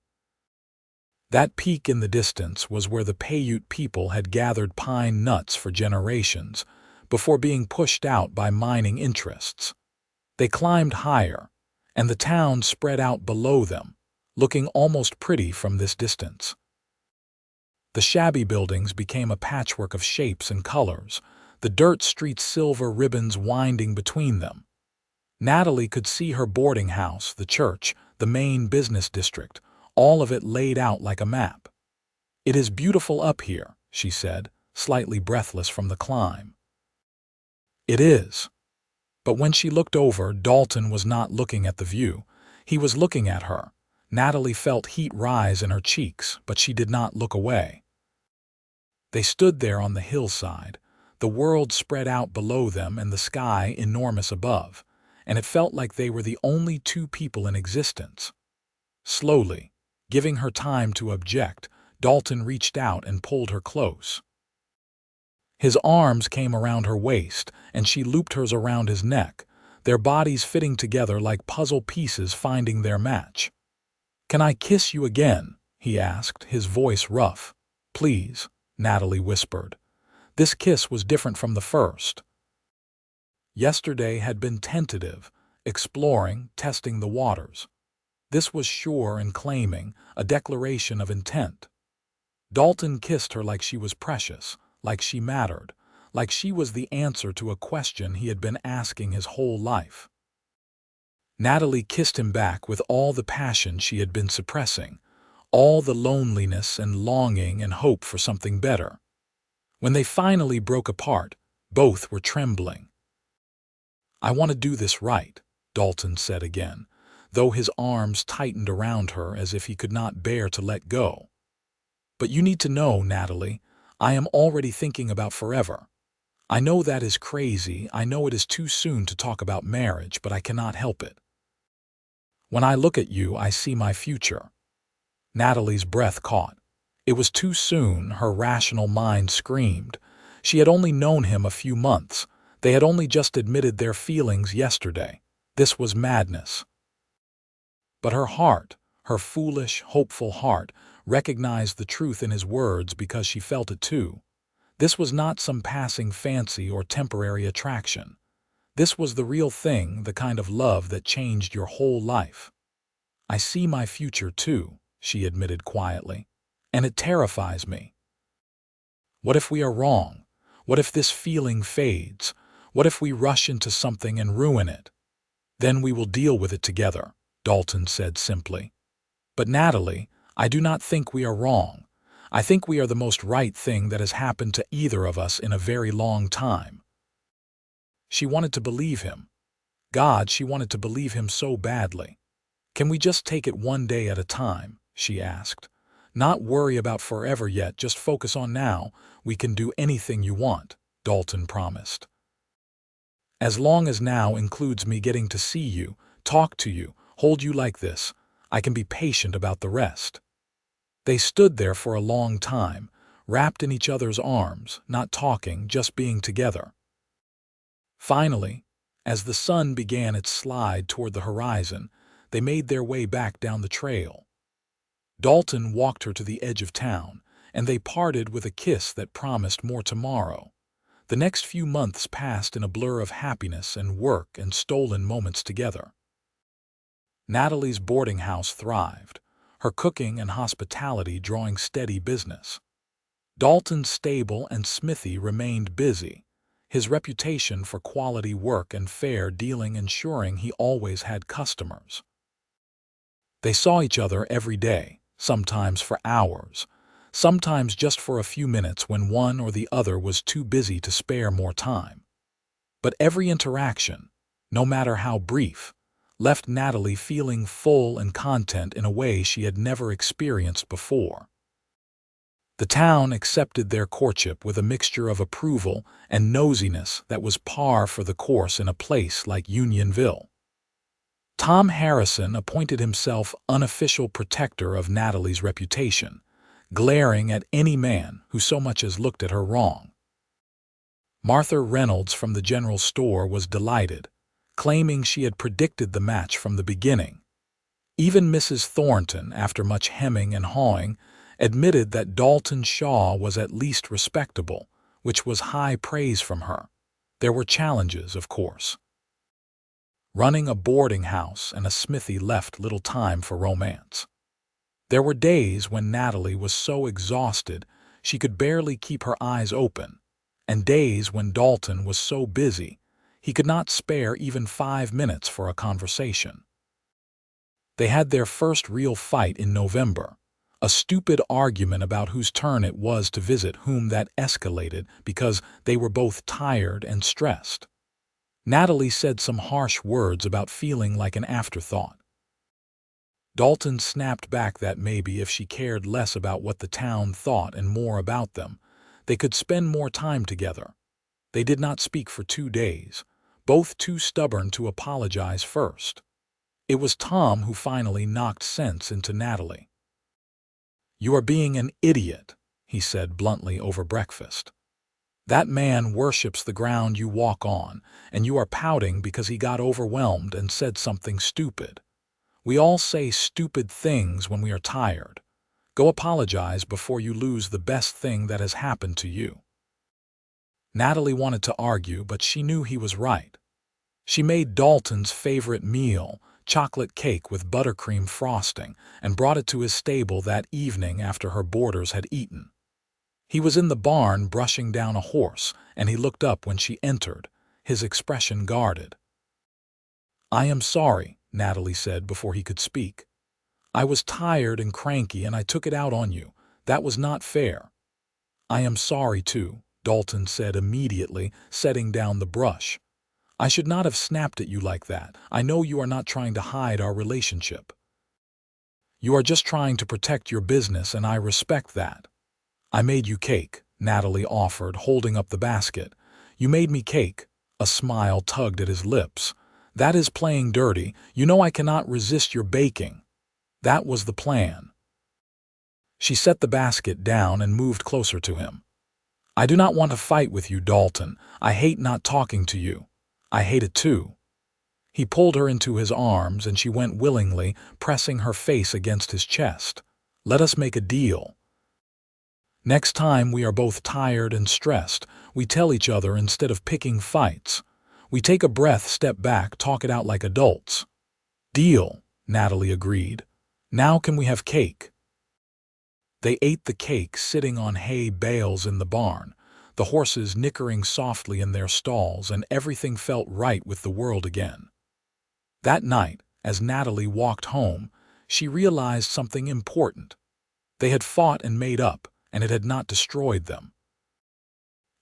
That peak in the distance was where the Paiute people had gathered pine nuts for generations, before being pushed out by mining interests. They climbed higher, and the town spread out below them, looking almost pretty from this distance. The shabby buildings became a patchwork of shapes and colors, the dirt streets silver ribbons winding between them. Natalie could see her boarding house, the church, the main business district, all of it laid out like a map. "It is beautiful up here," she said, slightly breathless from the climb. "It is." But when she looked over, Dalton was not looking at the view. He was looking at her. Natalie felt heat rise in her cheeks, but she did not look away. They stood there on the hillside, the world spread out below them and the sky enormous above, and it felt like they were the only two people in existence. Slowly, giving her time to object, Dalton reached out and pulled her close. His arms came around her waist, and she looped hers around his neck, their bodies fitting together like puzzle pieces finding their match. "Can I kiss you again?" he asked, his voice rough. "Please," Natalie whispered. This kiss was different from the first. Yesterday had been tentative, exploring, testing the waters. This was sure and claiming, a declaration of intent. Dalton kissed her like she was precious, like she mattered, like she was the answer to a question he had been asking his whole life. Natalie kissed him back with all the passion she had been suppressing, all the loneliness and longing and hope for something better. When they finally broke apart, both were trembling. "I want to do this right," Dalton said again, though his arms tightened around her as if he could not bear to let go. "But you need to know, Natalie, I am already thinking about forever. I know that is crazy, I know it is too soon to talk about marriage, but I cannot help it. When I look at you, I see my future." Natalie's breath caught. It was too soon, her rational mind screamed. She had only known him a few months. They had only just admitted their feelings yesterday. This was madness. But her heart, her foolish, hopeful heart, recognized the truth in his words because she felt it too. This was not some passing fancy or temporary attraction. This was the real thing, the kind of love that changed your whole life. "I see my future too," she admitted quietly, "and it terrifies me. What if we are wrong? What if this feeling fades? What if we rush into something and ruin it? Then we will deal with it together," Dalton said simply. "But Natalie, I do not think we are wrong. I think we are the most right thing that has happened to either of us in a very long time." She wanted to believe him. God, she wanted to believe him so badly. "Can we just take it one day at a time?" she asked. "Not worry about forever yet, just focus on now. We can do anything you want," Dalton promised. "As long as now includes me getting to see you, talk to you, hold you like this, I can be patient about the rest." They stood there for a long time, wrapped in each other's arms, not talking, just being together. Finally, as the sun began its slide toward the horizon, they made their way back down the trail. Dalton walked her to the edge of town, and they parted with a kiss that promised more tomorrow. The next few months passed in a blur of happiness and work and stolen moments together. Natalie's boarding house thrived, her cooking and hospitality drawing steady business. Dalton's stable and smithy remained busy, his reputation for quality work and fair dealing ensuring he always had customers. They saw each other every day, sometimes for hours, sometimes just for a few minutes when one or the other was too busy to spare more time. But every interaction, no matter how brief, left Natalie feeling full and content in a way she had never experienced before. The town accepted their courtship with a mixture of approval and nosiness that was par for the course in a place like Unionville. Tom Harrison appointed himself unofficial protector of Natalie's reputation, glaring at any man who so much as looked at her wrong. Martha Reynolds from the general store was delighted, claiming she had predicted the match from the beginning. Even Mrs. Thornton, after much hemming and hawing, admitted that Dalton Shaw was at least respectable, which was high praise from her. There were challenges, of course. Running a boarding house and a smithy left little time for romance. There were days when Natalie was so exhausted she could barely keep her eyes open, and days when Dalton was so busy he could not spare even 5 minutes for a conversation. They had their first real fight in November, a stupid argument about whose turn it was to visit whom that escalated because they were both tired and stressed. Natalie said some harsh words about feeling like an afterthought. Dalton snapped back that maybe if she cared less about what the town thought and more about them, they could spend more time together. They did not speak for 2 days, both too stubborn to apologize first. It was Tom who finally knocked sense into Natalie. "You are being an idiot," he said bluntly over breakfast. "That man worships the ground you walk on, and you are pouting because he got overwhelmed and said something stupid. We all say stupid things when we are tired. Go apologize before you lose the best thing that has happened to you." Natalie wanted to argue, but she knew he was right. She made Dalton's favorite meal, chocolate cake with buttercream frosting, and brought it to his stable that evening after her boarders had eaten. He was in the barn brushing down a horse, and he looked up when she entered, his expression guarded. "I am sorry," Natalie said before he could speak. "I was tired and cranky and I took it out on you. That was not fair." "I am sorry too," Dalton said immediately, setting down the brush. "I should not have snapped at you like that. I know you are not trying to hide our relationship. You are just trying to protect your business, and I respect that." "I made you cake," Natalie offered, holding up the basket. "You made me cake." A smile tugged at his lips. "That is playing dirty. You know I cannot resist your baking." "That was the plan." She set the basket down and moved closer to him. "I do not want to fight with you, Dalton. I hate not talking to you. I hate it too." He pulled her into his arms and she went willingly, pressing her face against his chest. "Let us make a deal. Next time we are both tired and stressed, we tell each other instead of picking fights. We take a breath, step back, talk it out like adults." "Deal," Natalie agreed. "Now can we have cake?" They ate the cake sitting on hay bales in the barn, the horses nickering softly in their stalls, and everything felt right with the world again. That night, as Natalie walked home, she realized something important. They had fought and made up, and it had not destroyed them.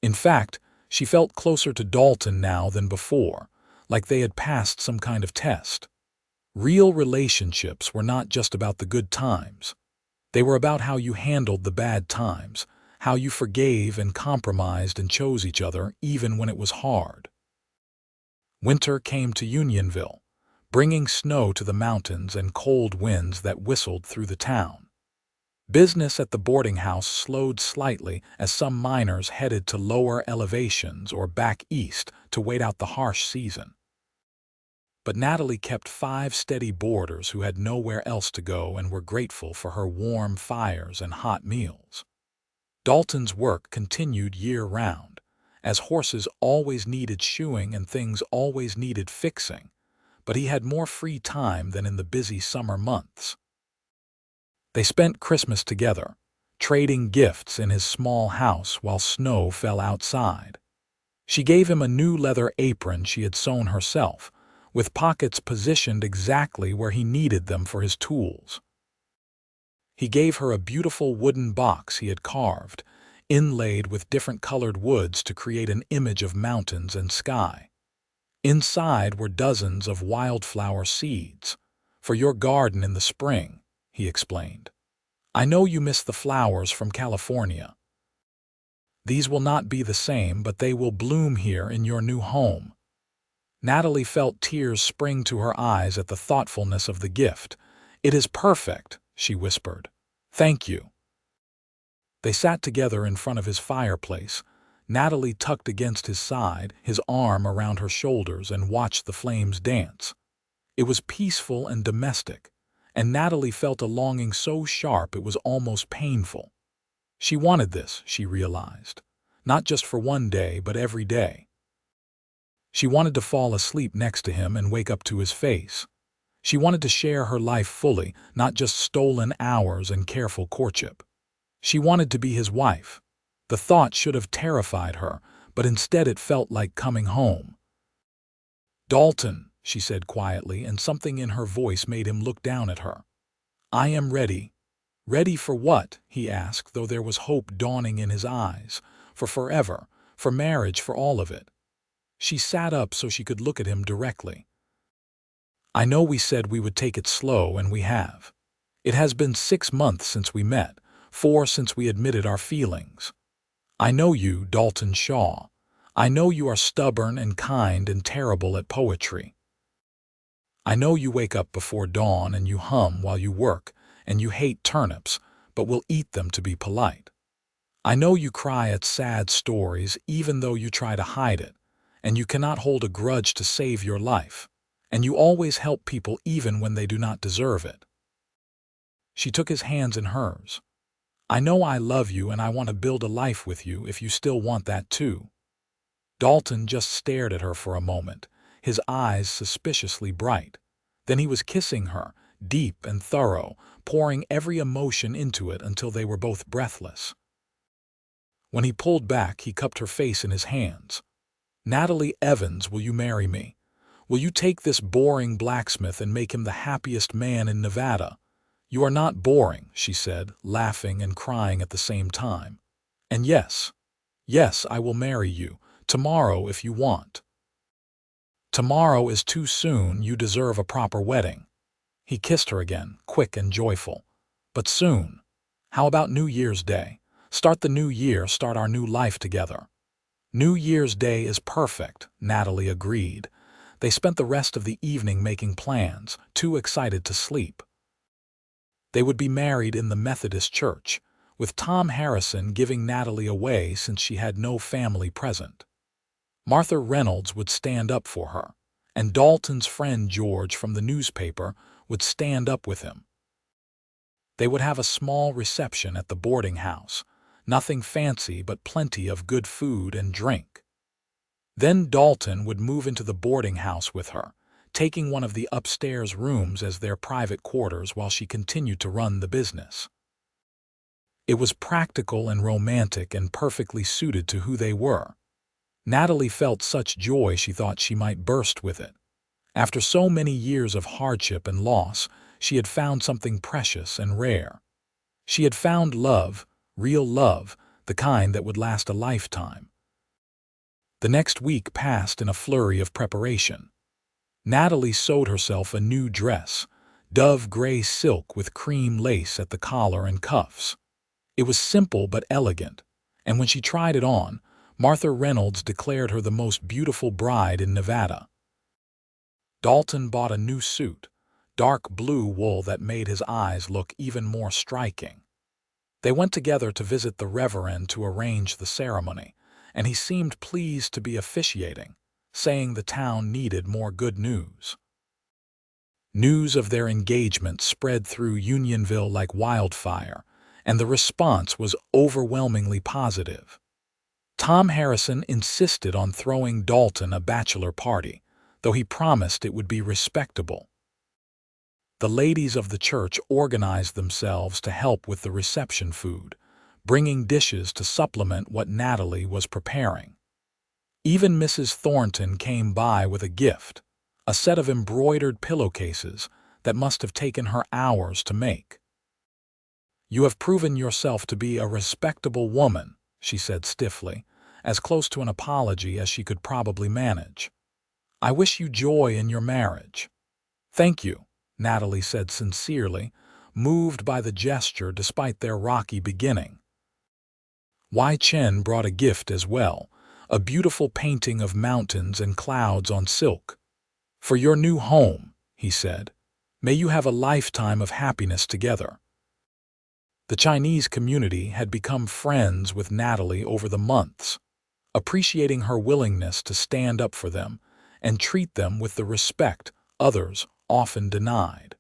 In fact, she felt closer to Dalton now than before, like they had passed some kind of test. Real relationships were not just about the good times. They were about how you handled the bad times, how you forgave and compromised and chose each other even when it was hard. Winter came to Unionville, bringing snow to the mountains and cold winds that whistled through the town. Business at the boarding house slowed slightly as some miners headed to lower elevations or back east to wait out the harsh season. But Natalie kept 5 steady boarders who had nowhere else to go and were grateful for her warm fires and hot meals. Dalton's work continued year-round, as horses always needed shoeing and things always needed fixing, but he had more free time than in the busy summer months. They spent Christmas together, trading gifts in his small house while snow fell outside. She gave him a new leather apron she had sewn herself, with pockets positioned exactly where he needed them for his tools. He gave her a beautiful wooden box he had carved, inlaid with different colored woods to create an image of mountains and sky. Inside were dozens of wildflower seeds, for your garden in the spring, he explained. I know you miss the flowers from California. These will not be the same, but they will bloom here in your new home. Natalie felt tears spring to her eyes at the thoughtfulness of the gift. It is perfect, she whispered. Thank you. They sat together in front of his fireplace, Natalie tucked against his side, his arm around her shoulders, and watched the flames dance. It was peaceful and domestic, and Natalie felt a longing so sharp it was almost painful. She wanted this, she realized, not just for one day, but every day. She wanted to fall asleep next to him and wake up to his face. She wanted to share her life fully, not just stolen hours and careful courtship. She wanted to be his wife. The thought should have terrified her, but instead it felt like coming home. Dalton, she said quietly, and something in her voice made him look down at her. I am ready. Ready for what? He asked, though there was hope dawning in his eyes. For forever, for marriage, for all of it. She sat up so she could look at him directly. I know we said we would take it slow, and we have. It has been 6 months since we met, 4 since we admitted our feelings. I know you, Dalton Shaw. I know you are stubborn and kind and terrible at poetry. I know you wake up before dawn and you hum while you work, and you hate turnips, but will eat them to be polite. I know you cry at sad stories even though you try to hide it, and you cannot hold a grudge to save your life, and you always help people even when they do not deserve it. She took his hands in hers. I know I love you and I want to build a life with you if you still want that too. Dalton just stared at her for a moment, his eyes suspiciously bright. Then he was kissing her, deep and thorough, pouring every emotion into it until they were both breathless. When he pulled back, he cupped her face in his hands. Natalie Evans, will you marry me? Will you take this boring blacksmith and make him the happiest man in Nevada? You are not boring, she said, laughing and crying at the same time. And yes, I will marry you, tomorrow if you want. Tomorrow is too soon, you deserve a proper wedding. He kissed her again, quick and joyful. But soon. How about New Year's Day? Start the new year, start our new life together. New Year's Day is perfect, Natalie agreed. They spent the rest of the evening making plans, too excited to sleep. They would be married in the Methodist church, with Tom Harrison giving Natalie away since she had no family present. Martha Reynolds would stand up for her, and Dalton's friend George from the newspaper would stand up with him. They would have a small reception at the boarding house, nothing fancy but plenty of good food and drink. Then Dalton would move into the boarding house with her, taking one of the upstairs rooms as their private quarters while she continued to run the business. It was practical and romantic and perfectly suited to who they were. Natalie felt such joy she thought she might burst with it. After so many years of hardship and loss, she had found something precious and rare. She had found love, real love, the kind that would last a lifetime. The next week passed in a flurry of preparation. Natalie sewed herself a new dress, dove gray silk with cream lace at the collar and cuffs. It was simple but elegant, and when she tried it on, Martha Reynolds declared her the most beautiful bride in Nevada. Dalton bought a new suit, dark blue wool that made his eyes look even more striking. They went together to visit the Reverend to arrange the ceremony, and he seemed pleased to be officiating, saying the town needed more good news. News of their engagement spread through Unionville like wildfire, and the response was overwhelmingly positive. Tom Harrison insisted on throwing Dalton a bachelor party, though he promised it would be respectable. The ladies of the church organized themselves to help with the reception food, bringing dishes to supplement what Natalie was preparing. Even Mrs. Thornton came by with a gift, a set of embroidered pillowcases that must have taken her hours to make. "You have proven yourself to be a respectable woman," she said stiffly, as close to an apology as she could probably manage. "I wish you joy in your marriage." "Thank you," Natalie said sincerely, moved by the gesture despite their rocky beginning. Wai Chen brought a gift as well, a beautiful painting of mountains and clouds on silk. "For your new home," he said. "May you have a lifetime of happiness together." The Chinese community had become friends with Natalie over the months, appreciating her willingness to stand up for them and treat them with the respect others often denied.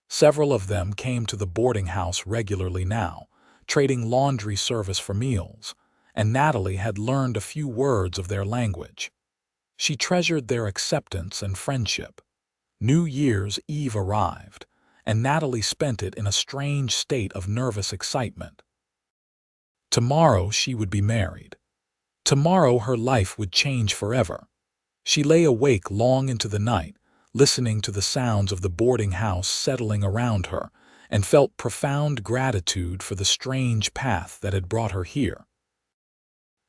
Several of them came to the boarding house regularly now, trading laundry service for meals, and Natalie had learned a few words of their language. She treasured their acceptance and friendship. New Year's Eve arrived, and Natalie spent it in a strange state of nervous excitement. Tomorrow she would be married. Tomorrow her life would change forever. She lay awake long into the night, listening to the sounds of the boarding house settling around her, and felt profound gratitude for the strange path that had brought her here.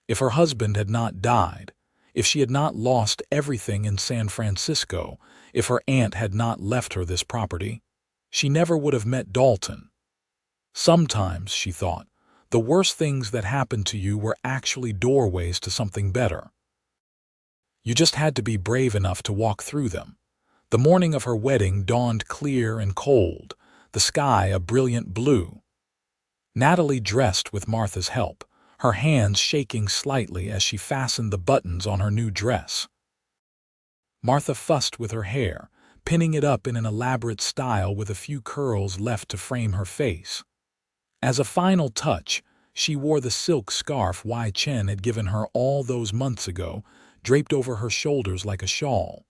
If her husband had not died, if she had not lost everything in San Francisco, if her aunt had not left her this property, she never would have met Dalton. Sometimes, she thought, the worst things that happened to you were actually doorways to something better. You just had to be brave enough to walk through them. The morning of her wedding dawned clear and cold, the sky a brilliant blue. Natalie dressed with Martha's help, her hands shaking slightly as she fastened the buttons on her new dress. Martha fussed with her hair, pinning it up in an elaborate style with a few curls left to frame her face. As a final touch, she wore the silk scarf Wai Chen had given her all those months ago, draped over her shoulders like a shawl.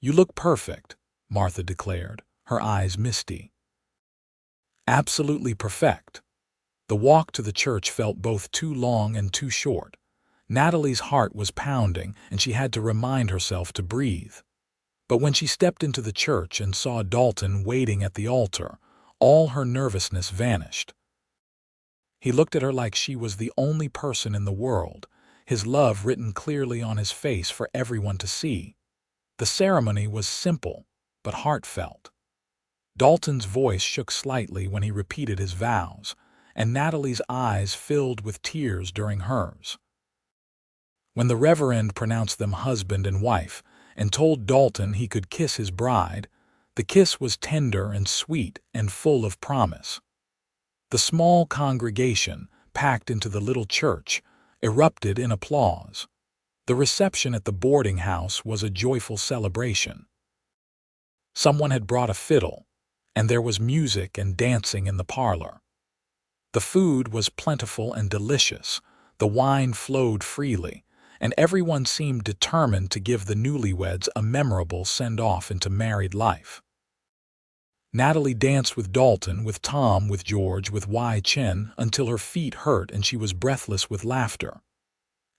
"You look perfect," Martha declared, her eyes misty. Absolutely perfect. The walk to the church felt both too long and too short. Natalie's heart was pounding, and she had to remind herself to breathe. But when she stepped into the church and saw Dalton waiting at the altar, all her nervousness vanished. He looked at her like she was the only person in the world, his love written clearly on his face for everyone to see. The ceremony was simple, but heartfelt. Dalton's voice shook slightly when he repeated his vows, and Natalie's eyes filled with tears during hers. When the Reverend pronounced them husband and wife and told Dalton he could kiss his bride, the kiss was tender and sweet and full of promise. The small congregation, packed into the little church, erupted in applause. The reception at the boarding house was a joyful celebration. Someone had brought a fiddle, and there was music and dancing in the parlor. The food was plentiful and delicious, the wine flowed freely, and everyone seemed determined to give the newlyweds a memorable send-off into married life. Natalie danced with Dalton, with Tom, with George, with Wai Chen, until her feet hurt and she was breathless with laughter.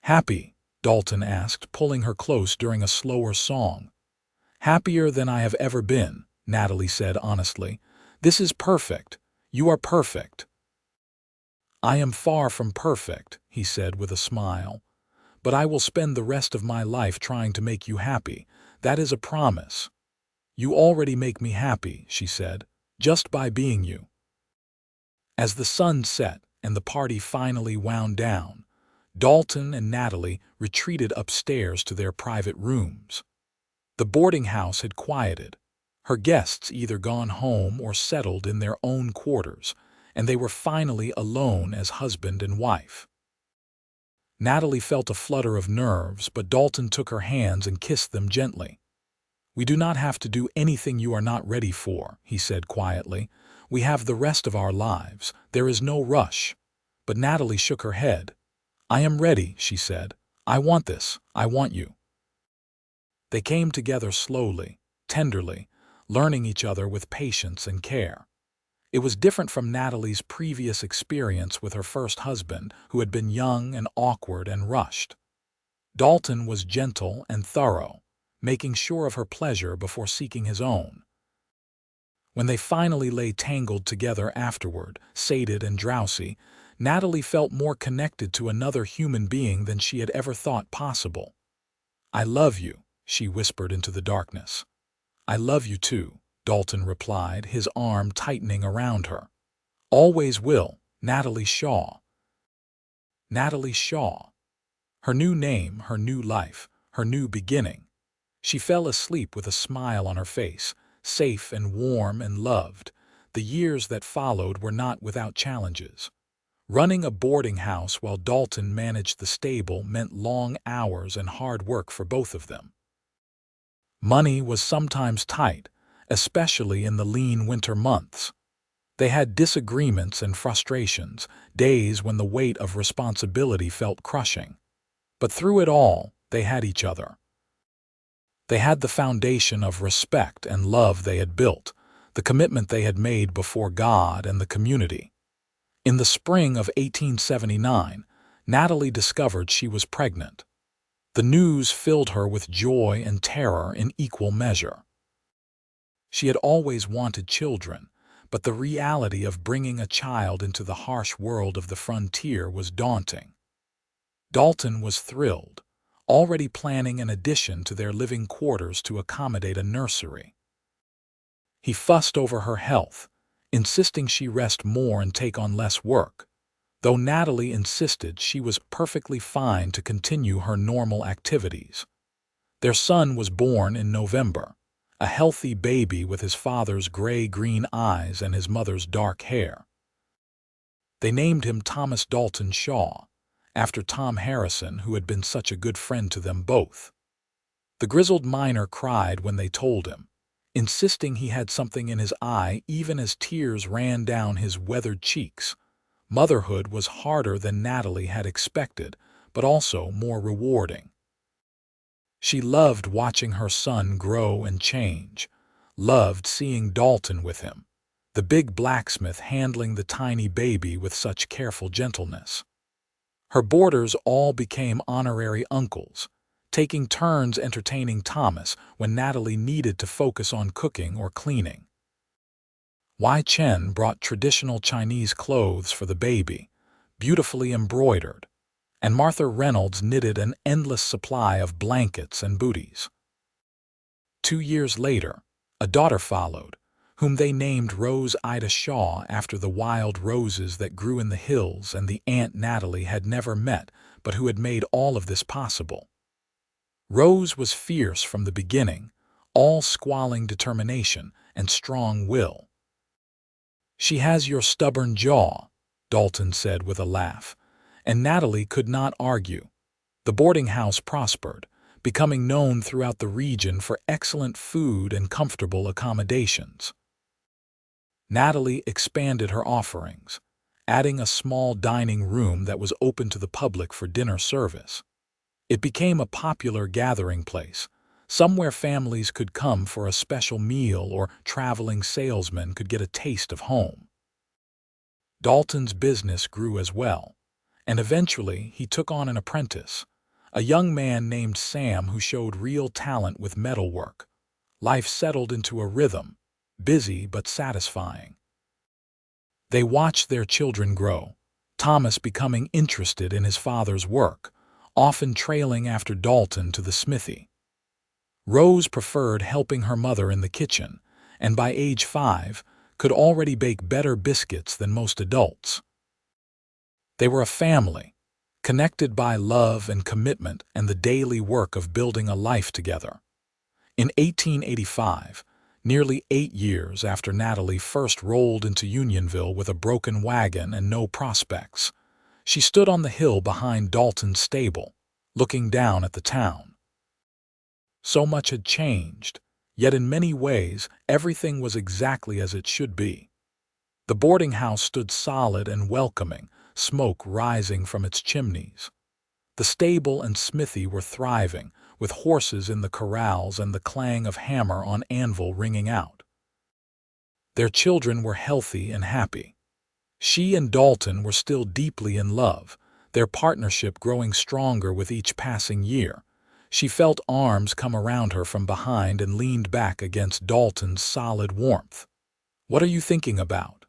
"Happy?" Dalton asked, pulling her close during a slower song. "Happier than I have ever been," Natalie said honestly. "This is perfect. You are perfect." "I am far from perfect," he said with a smile. "But I will spend the rest of my life trying to make you happy. That is a promise." "You already make me happy," she said, "just by being you." As the sun set and the party finally wound down, Dalton and Natalie retreated upstairs to their private rooms. The boarding house had quieted, her guests either gone home or settled in their own quarters, and they were finally alone as husband and wife. Natalie felt a flutter of nerves, but Dalton took her hands and kissed them gently. "We do not have to do anything you are not ready for," he said quietly. "We have the rest of our lives. There is no rush." But Natalie shook her head. "I am ready," she said. "I want this. I want you." They came together slowly, tenderly, learning each other with patience and care. It was different from Natalie's previous experience with her first husband, who had been young and awkward and rushed. Dalton was gentle and thorough, making sure of her pleasure before seeking his own. When they finally lay tangled together afterward, sated and drowsy, Natalie felt more connected to another human being than she had ever thought possible. "I love you," she whispered into the darkness. "I love you too," Dalton replied, his arm tightening around her. "Always will, Natalie Shaw." Natalie Shaw. Her new name, her new life, her new beginning. She fell asleep with a smile on her face, safe and warm and loved. The years that followed were not without challenges. Running a boarding house while Dalton managed the stable meant long hours and hard work for both of them. Money was sometimes tight, especially in the lean winter months. They had disagreements and frustrations, days when the weight of responsibility felt crushing. But through it all, they had each other. They had the foundation of respect and love they had built, the commitment they had made before God and the community. In the spring of 1879, Natalie discovered she was pregnant. The news filled her with joy and terror in equal measure. She had always wanted children, but the reality of bringing a child into the harsh world of the frontier was daunting. Dalton was thrilled, already planning an addition to their living quarters to accommodate a nursery. He fussed over her health, insisting she rest more and take on less work, though Natalie insisted she was perfectly fine to continue her normal activities. Their son was born in November, a healthy baby with his father's gray-green eyes and his mother's dark hair. They named him Thomas Dalton Shaw, after Tom Harrison, who had been such a good friend to them both. The grizzled miner cried when they told him, insisting he had something in his eye even as tears ran down his weathered cheeks. Motherhood was harder than Natalie had expected, but also more rewarding. She loved watching her son grow and change, loved seeing Dalton with him, the big blacksmith handling the tiny baby with such careful gentleness. Her boarders all became honorary uncles, taking turns entertaining Thomas when Natalie needed to focus on cooking or cleaning. Wai Chen brought traditional Chinese clothes for the baby, beautifully embroidered, and Martha Reynolds knitted an endless supply of blankets and booties. 2 years later, a daughter followed, whom they named Rose Ida Shaw after the wild roses that grew in the hills and the Aunt Natalie had never met, but who had made all of this possible. Rose was fierce from the beginning, all squalling determination and strong will. "She has your stubborn jaw," Dalton said with a laugh, and Natalie could not argue. The boarding house prospered, becoming known throughout the region for excellent food and comfortable accommodations. Natalie expanded her offerings, adding a small dining room that was open to the public for dinner service. It became a popular gathering place, somewhere families could come for a special meal or traveling salesmen could get a taste of home. Dalton's business grew as well, and eventually he took on an apprentice, a young man named Sam who showed real talent with metalwork. Life settled into a rhythm, busy but satisfying. They watched their children grow, Thomas becoming interested in his father's work, often trailing after Dalton to the smithy. Rose preferred helping her mother in the kitchen, and by age 5, could already bake better biscuits than most adults. They were a family, connected by love and commitment and the daily work of building a life together. In 1885, nearly 8 years after Natalie first rolled into Unionville with a broken wagon and no prospects, she stood on the hill behind Dalton's stable, looking down at the town. So much had changed, yet in many ways everything was exactly as it should be. The boarding house stood solid and welcoming, smoke rising from its chimneys. The stable and smithy were thriving, with horses in the corrals and the clang of hammer on anvil ringing out. Their children were healthy and happy. She and Dalton were still deeply in love, their partnership growing stronger with each passing year. She felt arms come around her from behind and leaned back against Dalton's solid warmth. "What are you thinking about?"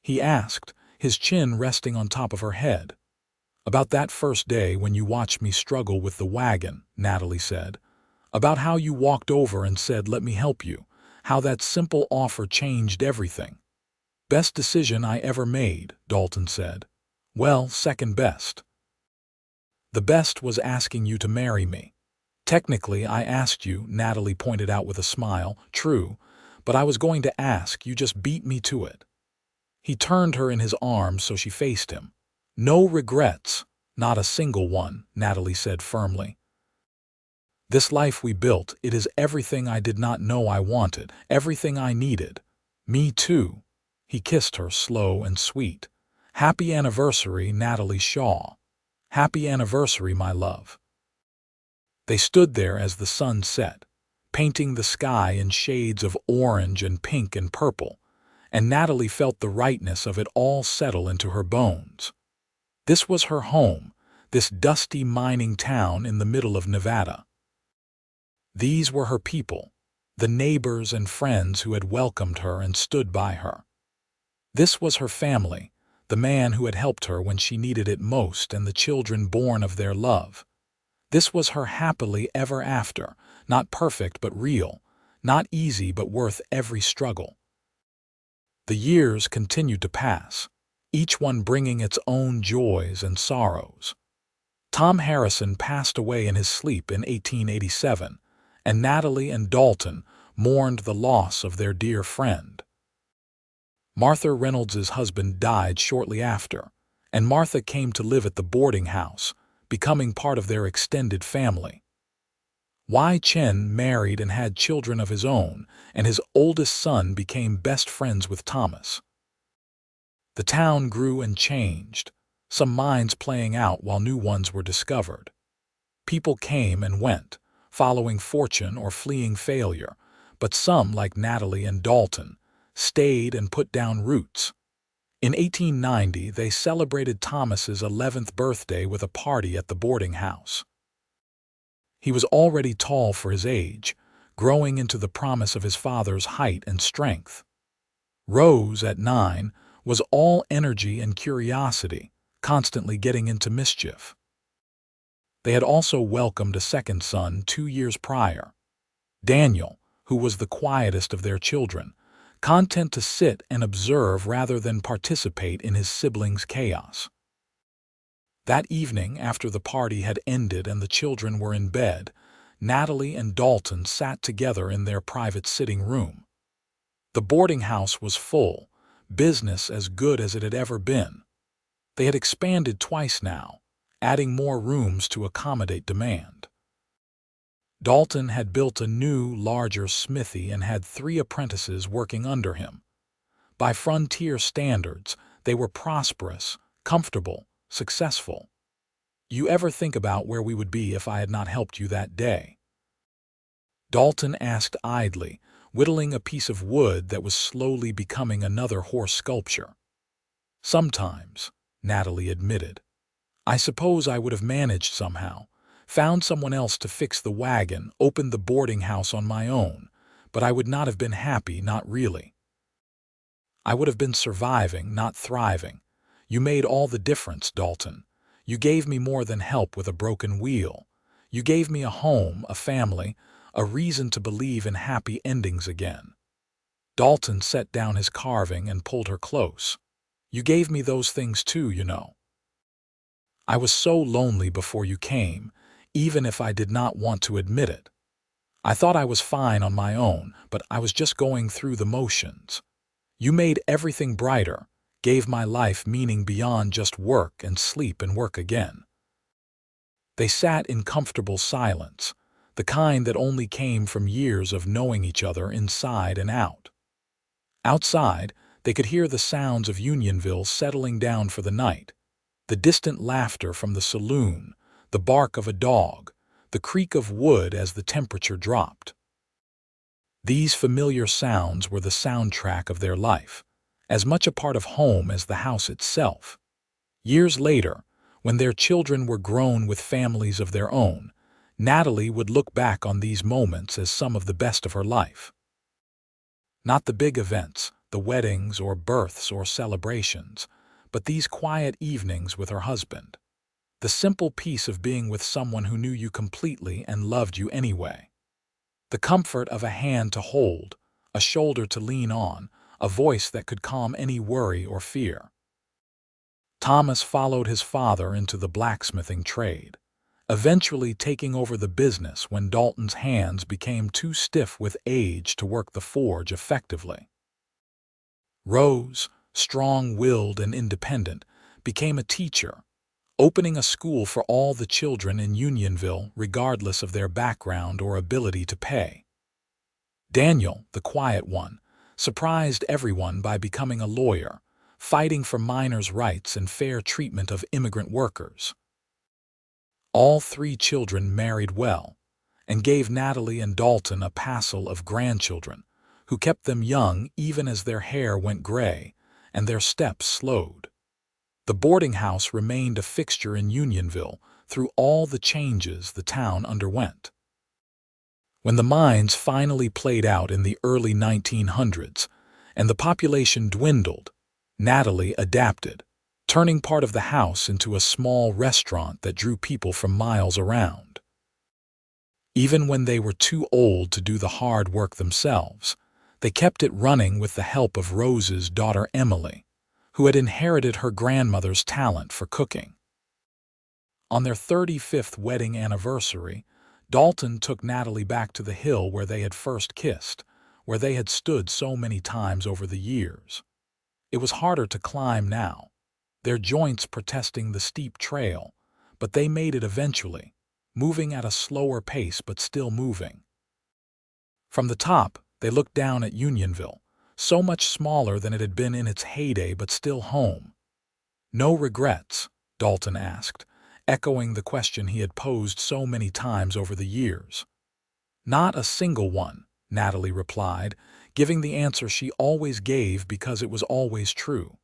he asked, his chin resting on top of her head. "About that first day when you watched me struggle with the wagon," Natalie said. "About how you walked over and said, 'Let me help you,' how that simple offer changed everything." "Best decision I ever made," Dalton said. "Well, second best. The best was asking you to marry me." "Technically, I asked you," Natalie pointed out with a smile. "True, but I was going to ask, you just beat me to it." He turned her in his arms so she faced him. "No regrets, not a single one," Natalie said firmly. "This life we built, it is everything I did not know I wanted, everything I needed. Me too." He kissed her, slow and sweet. "Happy anniversary, Natalie Shaw. Happy anniversary, my love." They stood there as the sun set, painting the sky in shades of orange and pink and purple, and Natalie felt the rightness of it all settle into her bones. This was her home, this dusty mining town in the middle of Nevada. These were her people, the neighbors and friends who had welcomed her and stood by her. This was her family, the man who had helped her when she needed it most and the children born of their love. This was her happily ever after, not perfect but real, not easy but worth every struggle. The years continued to pass, each one bringing its own joys and sorrows. Tom Harrison passed away in his sleep in 1887, and Natalie and Dalton mourned the loss of their dear friend. Martha Reynolds's husband died shortly after, and Martha came to live at the boarding house, becoming part of their extended family. Wai Chen married and had children of his own, and his oldest son became best friends with Thomas. The town grew and changed, some minds playing out while new ones were discovered. People came and went, following fortune or fleeing failure, but some, like Natalie and Dalton, stayed and put down roots. In 1890, they celebrated Thomas's 11th birthday with a party at the boarding house. He was already tall for his age, growing into the promise of his father's height and strength. Rose, at 9, was all energy and curiosity, constantly getting into mischief. They had also welcomed a second son 2 years prior, Daniel, who was the quietest of their children, content to sit and observe rather than participate in his siblings' chaos. That evening, after the party had ended and the children were in bed, Natalie and Dalton sat together in their private sitting room. The boarding house was full, business as good as it had ever been. They had expanded twice now, adding more rooms to accommodate demand. Dalton had built a new, larger smithy and had 3 apprentices working under him. By frontier standards, they were prosperous, comfortable, successful. "You ever think about where we would be if I had not helped you that day?" Dalton asked idly, whittling a piece of wood that was slowly becoming another horse sculpture. "Sometimes," Natalie admitted. "I suppose I would have managed somehow, found someone else to fix the wagon, opened the boarding house on my own, but I would not have been happy, not really. I would have been surviving, not thriving. You made all the difference, Dalton. You gave me more than help with a broken wheel. You gave me a home, a family, a reason to believe in happy endings again." Dalton set down his carving and pulled her close. "You gave me those things too, you know. I was so lonely before you came, even if I did not want to admit it. I thought I was fine on my own, but I was just going through the motions. You made everything brighter, gave my life meaning beyond just work and sleep and work again." They sat in comfortable silence, the kind that only came from years of knowing each other inside and out. Outside, they could hear the sounds of Unionville settling down for the night. the distant laughter from the saloon, the bark of a dog, the creak of wood as the temperature dropped. These familiar sounds were the soundtrack of their life, as much a part of home as the house itself. Years later, when their children were grown with families of their own, Natalie would look back on these moments as some of the best of her life. Not the big events, the weddings or births or celebrations, but these quiet evenings with her husband. The simple peace of being with someone who knew you completely and loved you anyway. The comfort of a hand to hold, a shoulder to lean on, a voice that could calm any worry or fear. Thomas followed his father into the blacksmithing trade, eventually taking over the business when Dalton's hands became too stiff with age to work the forge effectively. Rose, strong-willed and independent, became a teacher, opening a school for all the children in Unionville regardless of their background or ability to pay. Daniel, the quiet one, surprised everyone by becoming a lawyer, fighting for minors' rights and fair treatment of immigrant workers. All three children married well and gave Natalie and Dalton a passel of grandchildren who kept them young even as their hair went gray and their steps slowed. The boarding house remained a fixture in Unionville through all the changes the town underwent. When the mines finally played out in the early 1900s and the population dwindled, Natalie adapted, turning part of the house into a small restaurant that drew people from miles around. Even when they were too old to do the hard work themselves, they kept it running with the help of Rose's daughter Emily, who had inherited her grandmother's talent for cooking. On their 35th wedding anniversary, Dalton took Natalie back to the hill where they had first kissed, where they had stood so many times over the years. It was harder to climb now, their joints protesting the steep trail, but they made it eventually, moving at a slower pace but still moving. From the top, they looked down at Unionville, so much smaller than it had been in its heyday but still home. "No regrets?" Dalton asked, echoing the question he had posed so many times over the years. "Not a single one," Natalie replied, giving the answer she always gave because it was always true.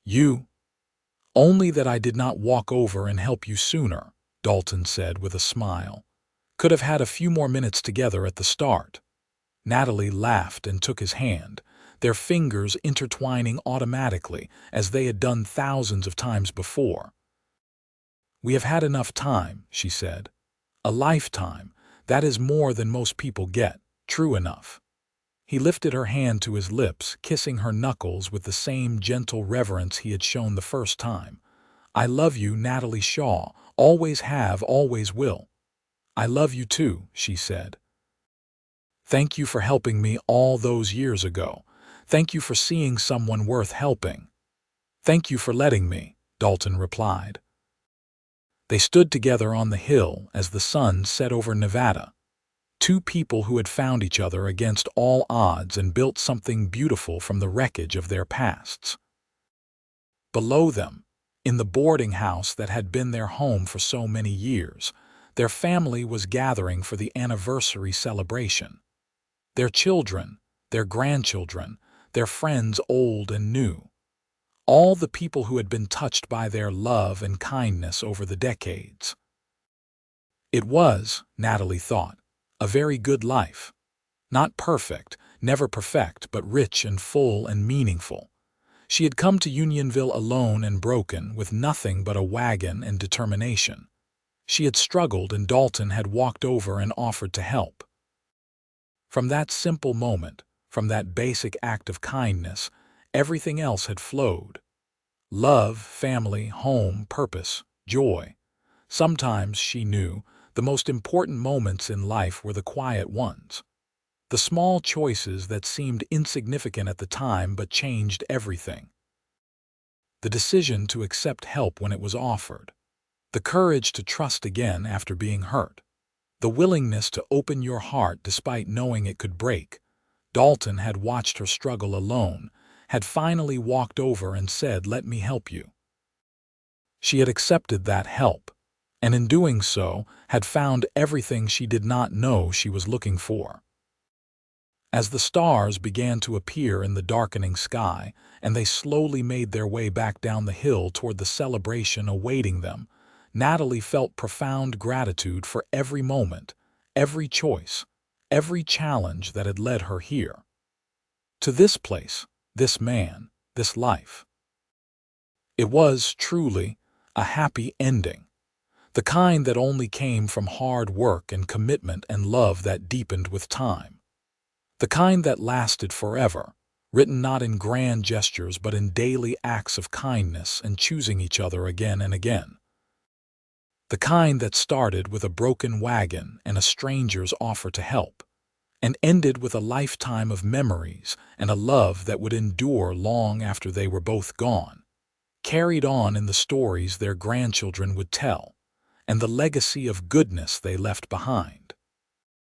"You? Only that I did not walk over and help you sooner," Dalton said with a smile. "Could have had a few more minutes together at the start." Natalie laughed and took his hand, their fingers intertwining automatically as they had done thousands of times before. "We have had enough time," she said. "A lifetime, that is more than most people get, true enough." He lifted her hand to his lips, kissing her knuckles with the same gentle reverence he had shown the first time. "I love you, Natalie Shaw, always have, always will." "I love you too," she said. "Thank you for helping me all those years ago. Thank you for seeing someone worth helping." "Thank you for letting me," Dalton replied. They stood together on the hill as the sun set over Nevada. Two people who had found each other against all odds and built something beautiful from the wreckage of their pasts. Below them, in the boarding house that had been their home for so many years, their family was gathering for the anniversary celebration. Their children, their grandchildren, their friends old and new. All the people who had been touched by their love and kindness over the decades. It was, Natalie thought, a very good life. Not perfect, never perfect, but rich and full and meaningful. She had come to Unionville alone and broken, with nothing but a wagon and determination. She had struggled and Dalton had walked over and offered to help. From that simple moment, from that basic act of kindness, everything else had flowed. Love, family, home, purpose, joy. Sometimes, she knew, the most important moments in life were the quiet ones. The small choices that seemed insignificant at the time but changed everything. The decision to accept help when it was offered. The courage to trust again after being hurt. The willingness to open your heart despite knowing it could break. Dalton had watched her struggle alone, had finally walked over and said, "Let me help you." She had accepted that help, and in doing so had found everything she did not know she was looking for. As the stars began to appear in the darkening sky, and they slowly made their way back down the hill toward the celebration awaiting them, Natalie felt profound gratitude for every moment, every choice, every challenge that had led her here. To this place, this man, this life. It was, truly, a happy ending, the kind that only came from hard work and commitment and love that deepened with time. The kind that lasted forever, written not in grand gestures but in daily acts of kindness and choosing each other again and again. The kind that started with a broken wagon and a stranger's offer to help, and ended with a lifetime of memories and a love that would endure long after they were both gone, carried on in the stories their grandchildren would tell, and the legacy of goodness they left behind.